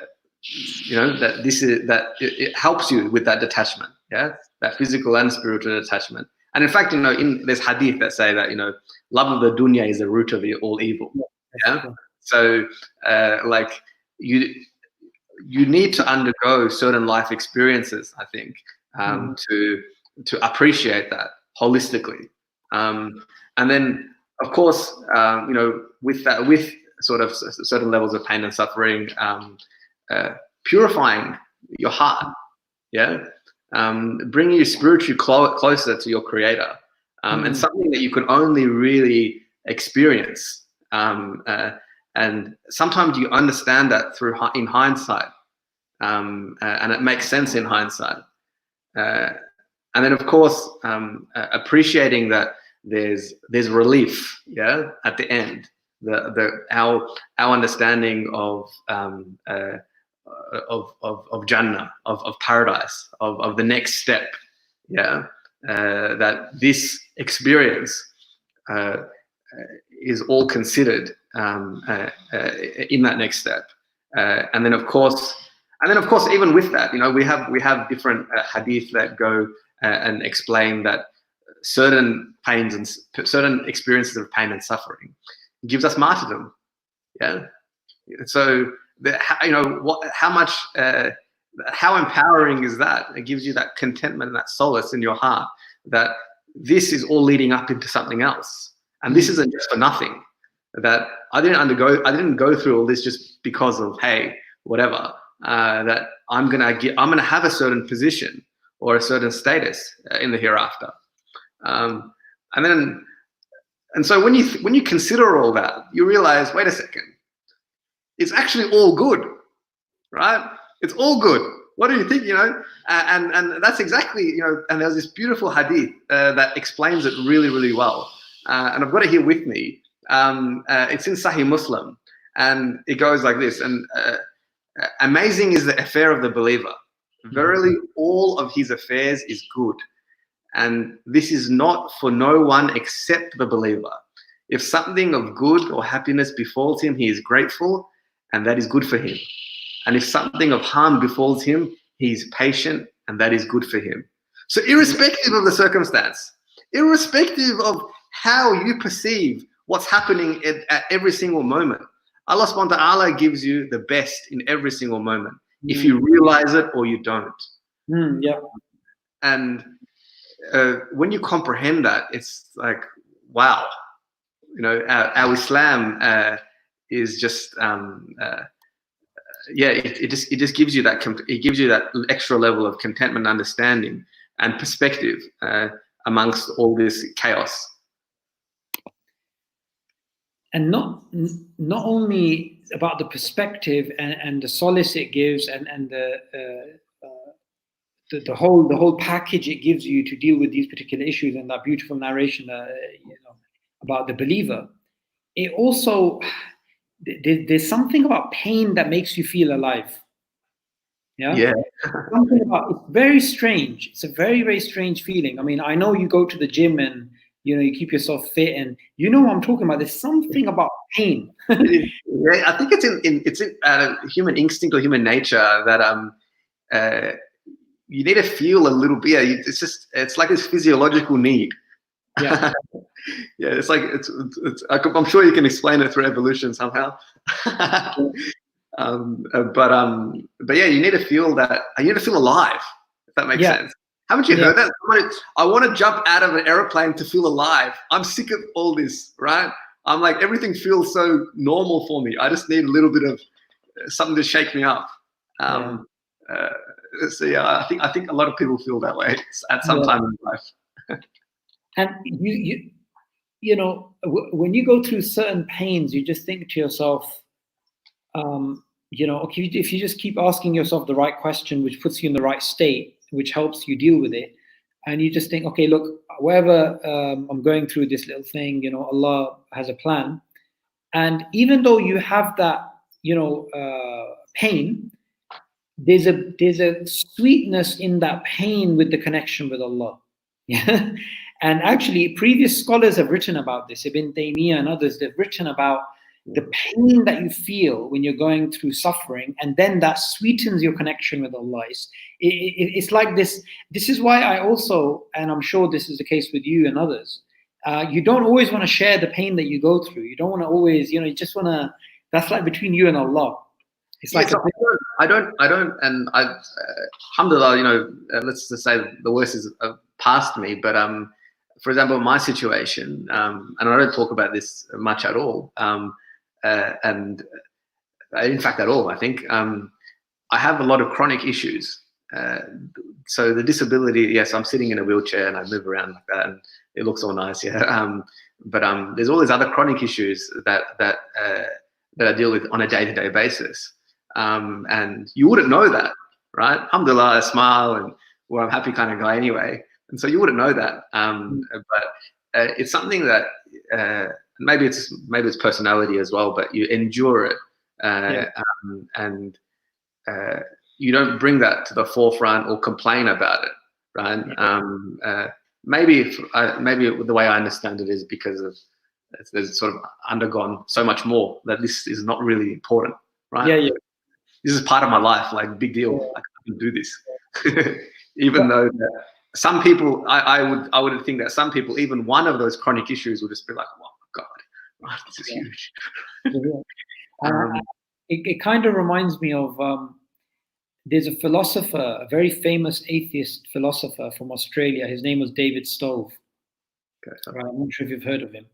it helps you with that detachment, that physical and spiritual detachment. And in fact, there's hadith that say that love of the dunya is the root of all evil. Yeah. So you need to undergo certain life experiences, I think, to appreciate that holistically. And then, of course, with sort of certain levels of pain and suffering, purifying your heart, bringing you spiritually closer to your Creator, and something that you can only really experience. And sometimes you understand that in hindsight, and it makes sense in hindsight. And then, of course, appreciating that there's relief, yeah, at the end. Our understanding of Jannah, of paradise, of the next step, yeah, that this experience is all considered in that next step, and then of course, even with that, we have different hadith that go and explain that certain pains and certain experiences of pain and suffering gives us martyrdom. Yeah. So how empowering is that? It gives you that contentment and that solace in your heart that this is all leading up into something else, and this isn't just for nothing. That I didn't go through all this just because of, hey, whatever. That I'm gonna have a certain position or a certain status in the hereafter. And so when you consider all that, you realize, wait a second, it's actually all good, right? It's all good. What do you think? And that's exactly, and there's this beautiful hadith that explains it really, really well. And I've got it here with me. It's in Sahih Muslim, and it goes like this. And amazing is the affair of the believer. Verily, all of his affairs is good. And this is not for no one except the believer. If something of good or happiness befalls him, he is grateful, and that is good for him. And if something of harm befalls him, he is patient, and that is good for him. So irrespective of the circumstance, irrespective of how you perceive what's happening at every single moment, Allah subhanahu wa ta'ala gives you the best in every single moment, if you realize it or you don't. Yeah. And when you comprehend that, it's like, wow, our Islam is just, it just gives you that extra level of contentment, understanding, and perspective amongst all this chaos. And not only about the perspective and the solace it gives, and the whole package it gives you to deal with these particular issues, and that beautiful narration about the believer. It also, there's something about pain that makes you feel alive. Yeah. Something about, it's very strange. It's a very, very strange feeling. I mean, I know you go to the gym and you keep yourself fit, and what I'm talking about. There's something about pain. Yeah, I think it's in human instinct or human nature that you need to feel a little bit. It's like this physiological need. Yeah. Yeah, it's like it's I'm sure you can explain it through evolution somehow. But yeah, you need to feel that. You need to feel alive, if that makes sense. Haven't you heard that? I want to jump out of an airplane to feel alive. I'm sick of all this, right? I'm like, everything feels so normal for me. I just need a little bit of something to shake me up. So yeah, I think a lot of people feel that way at some time in life. And when you go through certain pains, you just think to yourself, okay, if you just keep asking yourself the right question, which puts you in the right state, which helps you deal with it, and you just think, okay, look, wherever I'm going through this little thing, Allah has a plan. And even though you have that, pain, there's a sweetness in that pain with the connection with Allah. Yeah. And actually, previous scholars have written about this. Ibn Taymiyyah and others, they've written about the pain that you feel when you're going through suffering, and then that sweetens your connection with Allah. It's like this. This is why I also, and I'm sure this is the case with you and others, you don't always want to share the pain that you go through. You don't want to always, you just want to, that's like between you and Allah. It's like, I don't, and alhamdulillah, let's just say the worst is past me, but for example, my situation, and I don't talk about this much at all, and in fact at all, I think, I have a lot of chronic issues. So the disability, yes, I'm sitting in a wheelchair and I move around like that, and it looks all nice, yeah. But there's all these other chronic issues that I deal with on a day-to-day basis, and you wouldn't know that, right? Alhamdulillah, I smile and I'm happy kind of guy anyway. and so you wouldn't know that. But it's something that maybe it's personality as well, but you endure it, and you don't bring that to the forefront or complain about it, right? Maybe the way I understand it is because of there's sort of undergone so much more that this is not really important, right? This is part of my life, like big deal. I can do this, even though some people, I would think that some people, even one of those chronic issues, would just be like, "Oh my God, right, this is huge." It kind of reminds me of there's a philosopher, a very famous atheist philosopher from Australia. His name was David Stoll. Right, I'm not sure if you've heard of him.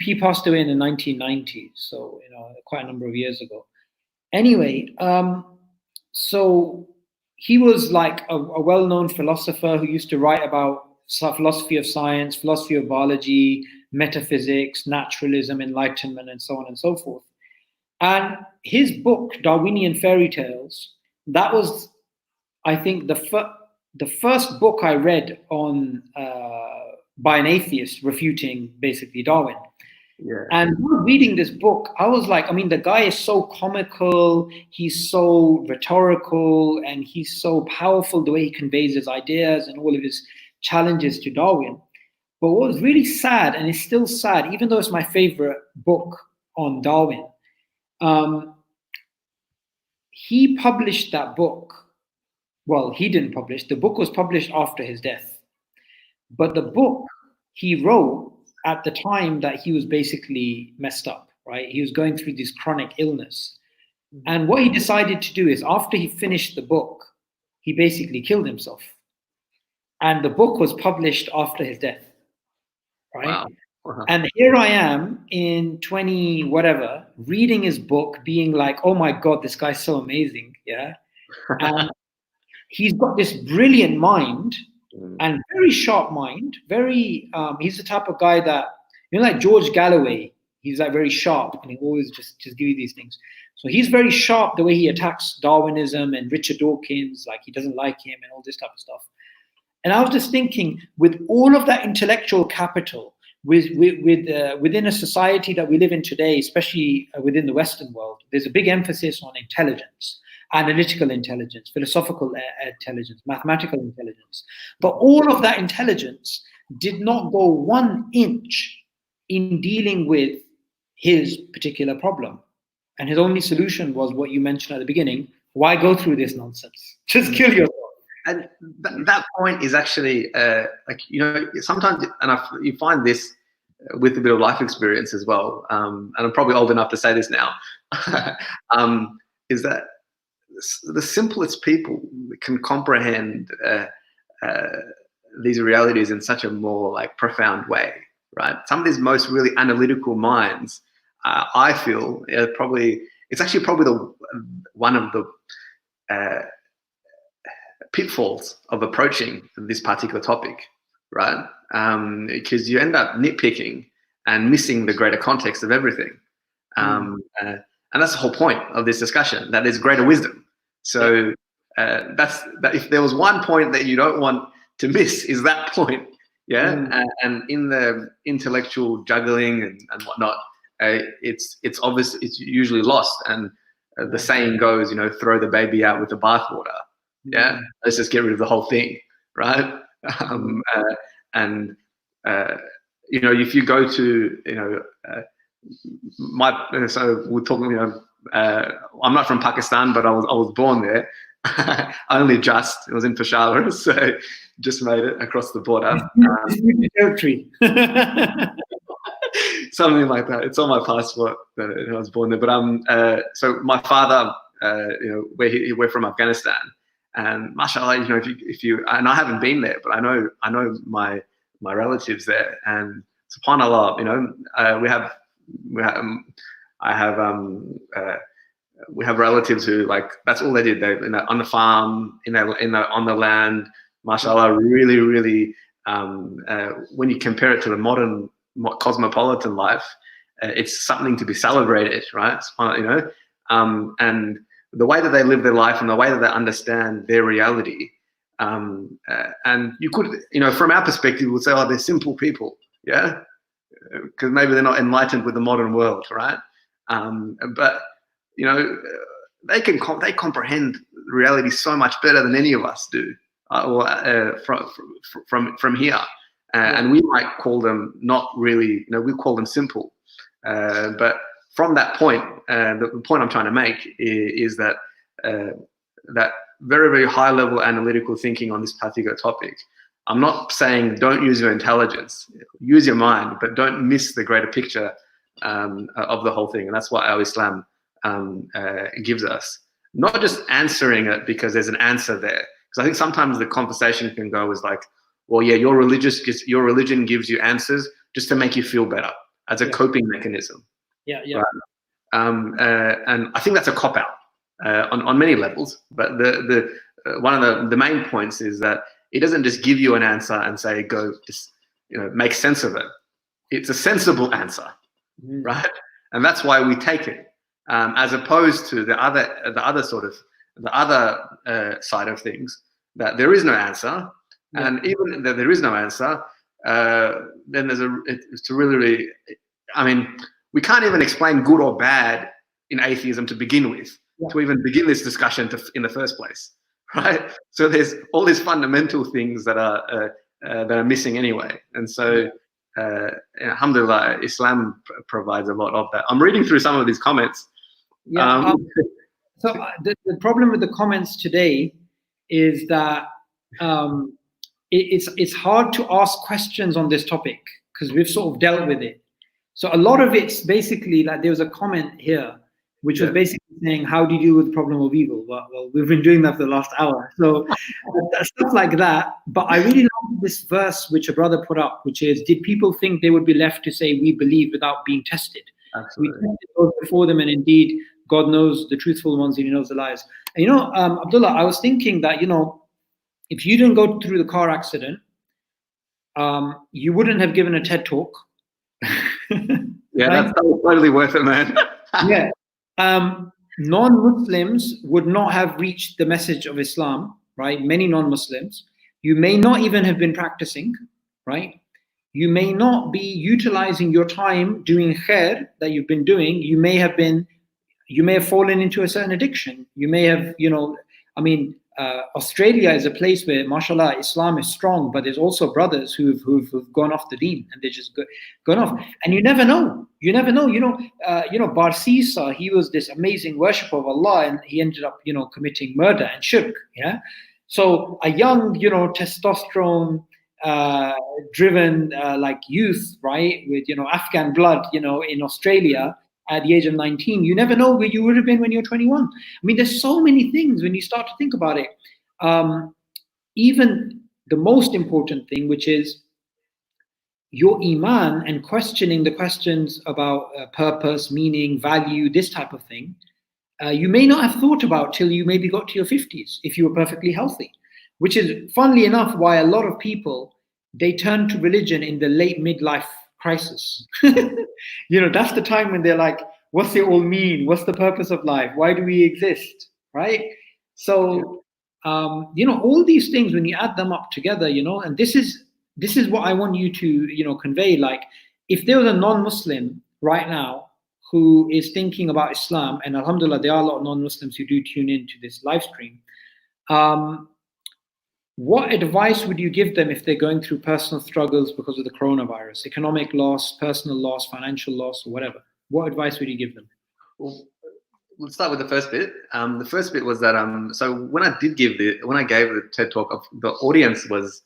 He passed away in the 1990s, so quite a number of years ago. Anyway, so he was like a well-known philosopher who used to write about philosophy of science, philosophy of biology, metaphysics, naturalism, enlightenment, and so on and so forth. And his book, Darwinian Fairy Tales, that was, I think, the first book I read on by an atheist refuting basically Darwin. And reading this book, I was like, I mean, the guy is so comical, he's so rhetorical, and he's so powerful the way he conveys his ideas and all of his challenges to Darwin. But what was really sad, and it's still sad, even though it's my favorite book on Darwin, he published that book. Well, he didn't publish. The book was published after his death. But the book he wrote at the time that he was basically messed up, right? He was going through this chronic illness. And what he decided to do is, after he finished the book, he basically killed himself. And the book was published after his death, right? Wow. And here I am in 20 whatever, reading his book, being like, oh my God, this guy's so amazing, yeah? And he's got this brilliant mind, and very sharp mind, very, he's the type of guy that, like George Galloway, he's like very sharp, and he always just give you these things. So he's very sharp the way he attacks Darwinism and Richard Dawkins, like he doesn't like him and all this type of stuff. And I was just thinking, with all of that intellectual capital, within a society that we live in today, especially within the Western world, there's a big emphasis on intelligence. Analytical intelligence, philosophical intelligence, mathematical intelligence. But all of that intelligence did not go 1 inch in dealing with his particular problem. And his only solution was what you mentioned at the beginning: why go through this nonsense? Just kill yourself. And that point is actually, sometimes, and you find this with a bit of life experience as well, and I'm probably old enough to say this now, is that the simplest people can comprehend these realities in such a more like profound way, right? Some of these most really analytical minds, I feel, it's actually probably one of the pitfalls of approaching this particular topic, right? Because you end up nitpicking and missing the greater context of everything. And that's the whole point of this discussion, that there's greater wisdom. So that if there was one point that you don't want to miss, is that point, yeah. And in the intellectual juggling and whatnot, it's obvious, it's usually lost. And the saying goes, throw the baby out with the bathwater. Yeah, let's just get rid of the whole thing, right? If you go to so we're talking, I'm not from Pakistan, but I was born there. Only it was in Peshawar, so just made it across the border. Something like that. It's on my passport that I was born there. But so my father, we're from Afghanistan, and mashallah, if you and I haven't been there, but I know my relatives there, and subhanallah, we have relatives who, like, that's all they did. They on the farm, on the land, mashallah, really, really. When you compare it to the modern cosmopolitan life, it's something to be celebrated, right? And the way that they live their life and the way that they understand their reality And you could, from our perspective, we'll say, oh, they're simple people, yeah, because maybe they're not enlightened with the modern world, right? But they comprehend reality so much better than any of us do, from here. And we might call them not really, we call them simple. But from that point, the point I'm trying to make is that that very, very high level analytical thinking on this particular topic. I'm not saying don't use your intelligence, use your mind, but don't miss the greater picture of the whole thing. And that's what our Islam gives us. Not just answering it because there's an answer there. Because I think sometimes the conversation can go as like, well, yeah, your religion gives you answers just to make you feel better as a coping mechanism. Yeah. Right? And I think that's a cop-out on many levels. But one of the main points is that it doesn't just give you an answer and say, go just make sense of it. It's a sensible answer, right? And that's why we take it, as opposed to the other side of things, that there is no answer. And even that there is no answer, then it's really, I mean, we can't even explain good or bad in atheism to begin with, to even begin this discussion in the first place, right? So there's all these fundamental things that are missing anyway. And so, alhamdulillah, Islam provides a lot of that. I'm reading through some of these comments. So the problem with the comments today is that it's hard to ask questions on this topic because we've sort of dealt with it. So a lot of it's basically like, there was a comment here which was basically saying, how do you deal with the problem of evil? Well, we've been doing that for the last hour. So stuff like that. But I really love this verse which a brother put up, which is, did people think they would be left to say we believe without being tested? Absolutely. We tested those before them, and indeed God knows the truthful ones and he knows the liars. And Abdullah, I was thinking that, if you didn't go through the car accident, you wouldn't have given a TED talk. Yeah, right? That was totally worth it, man. Yeah. Non-Muslims would not have reached the message of Islam, right? Many non-Muslims. You may not even have been practicing, right? You may not be utilizing your time doing khair that you've been doing. You may have fallen into a certain addiction. You may have, Australia is a place where, mashallah, Islam is strong, but there's also brothers who've gone off the deen and they just gone off. And you never know. Barsisa, he was this amazing worshipper of Allah, and he ended up, committing murder and shirk. Yeah. So a young, testosterone driven like youth, right, with Afghan blood, in Australia. At the age of 19, you never know where you would have been when you're 21. I mean, there's so many things when you start to think about it. Even the most important thing, which is your iman and questioning the questions about purpose, meaning, value, this type of thing, you may not have thought about till you maybe got to your 50s, if you were perfectly healthy, which is, funnily enough, why a lot of people, they turn to religion in the late midlife crisis. That's the time when they're like, what's it all mean? What's the purpose of life? Why do we exist? Right? So, all these things, when you add them up together, and this is what I want you to, convey. Like, if there was a non-Muslim right now who is thinking about Islam, and alhamdulillah, there are a lot of non-Muslims who do tune into this live stream, what advice would you give them if they're going through personal struggles because of the coronavirus, economic loss, personal loss, financial loss, or whatever? What advice would you give them? Well, let's start with the first bit. The first bit was that so when I gave the TED talk, the audience was,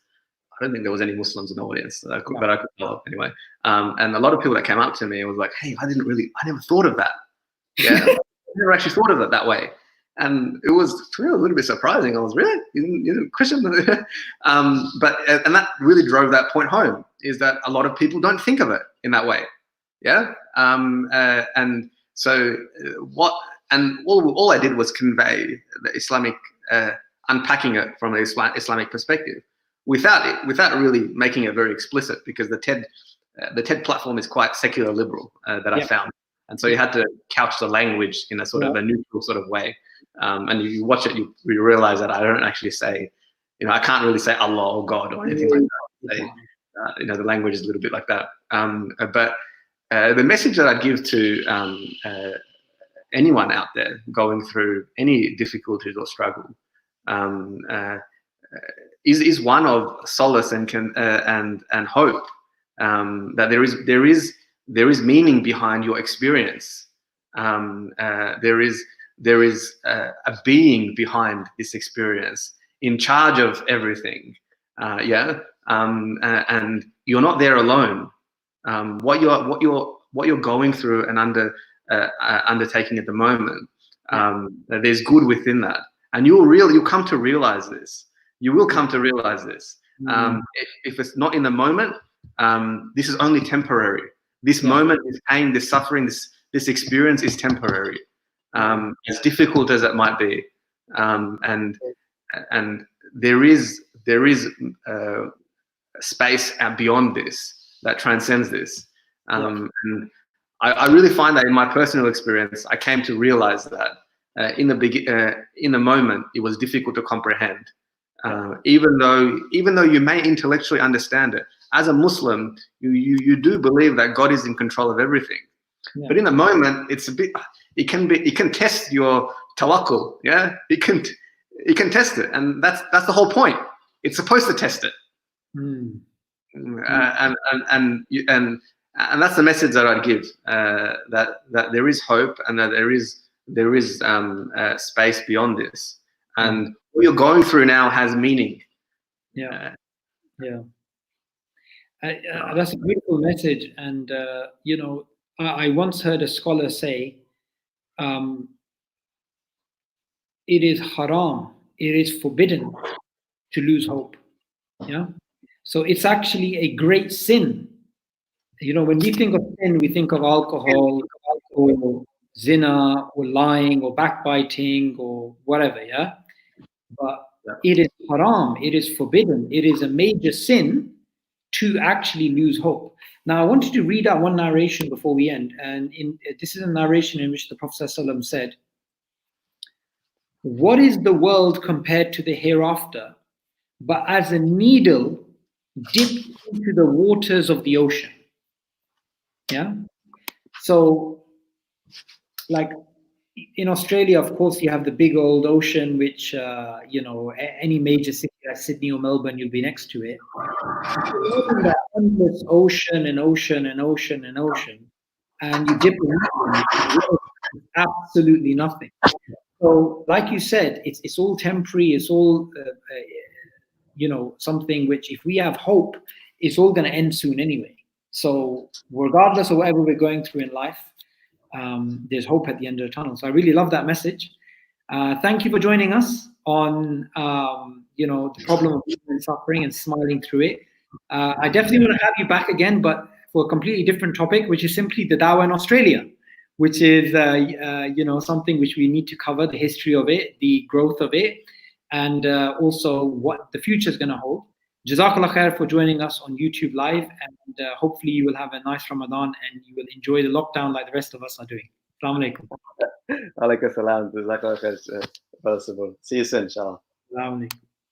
I don't think there was any Muslims in the audience that I could tell anyway. And a lot of people that came up to me was like, hey, I never thought of that. Yeah, I never actually thought of it that way. And it was a little bit surprising. I was, really? You didn't question? But that really drove that point home, is that a lot of people don't think of it in that way. Yeah. And so all I did was convey the Islamic, unpacking it from an Islamic perspective, without really making it very explicit, because the TED platform is quite secular liberal, that I found. And so you had to couch the language in a sort of a neutral sort of way. And you watch it, you realize that I don't actually say, I can't really say Allah or God or anything like that. The language is a little bit like that. But the message that I give to anyone out there going through any difficulties or struggle is one of solace and hope, that there is meaning behind your experience. There is a being behind this experience, in charge of everything. And you're not there alone. What you're going through and undertaking at the moment, there's good within that, and you'll come to realize this. You will come to realize this. If it's not in the moment, this is only temporary. This moment, this pain, this suffering, this experience is temporary. As difficult as it might be, and there is space beyond this that transcends this. And I really find that in my personal experience, I came to realize that in the moment, it was difficult to comprehend. Even though you may intellectually understand it, as a Muslim, you do believe that God is in control of everything. But in the moment, it can test your tawakkul. Yeah, it can test it, and that's the whole point. It's supposed to test it. And that's the message that I'd give, that there is hope, and that there is space beyond this, and what you're going through now has meaning. That's a beautiful message. And I once heard a scholar say, it is haram, it is forbidden to lose hope. So it's actually a great sin. When we think of sin, we think of alcohol, or zina, or lying, or backbiting, or whatever, But it is haram, it is forbidden, it is a major sin to actually lose hope. Now, I wanted to read out one narration before we end, and this is a narration in which the Prophet ﷺ said, "What is the world compared to the hereafter, but as a needle dipped into the waters of the ocean?" So, like in Australia, of course, you have the big old ocean, which any major city like Sydney or Melbourne, you'll be next to it. That endless ocean and ocean and ocean and ocean, and you dip in absolutely nothing. So, like you said, it's all temporary. It's all something which, if we have hope, it's all going to end soon anyway. So, regardless of whatever we're going through in life, there's hope at the end of the tunnel. So I really love that message. Thank you for joining us on the problem of human suffering and smiling through it. I definitely want to have you back again, but for a completely different topic, which is simply the dawah in Australia, which is something which we need to cover, the history of it, the growth of it, and also what the future is going to hold. Jazakallah khair for joining us on YouTube Live, and hopefully you will have a nice Ramadan and you will enjoy the lockdown like the rest of us are doing. Assalamu alaikum. Alaikum salam. Jazakallah khair. See you soon, inshallah. Assalamu alaikum.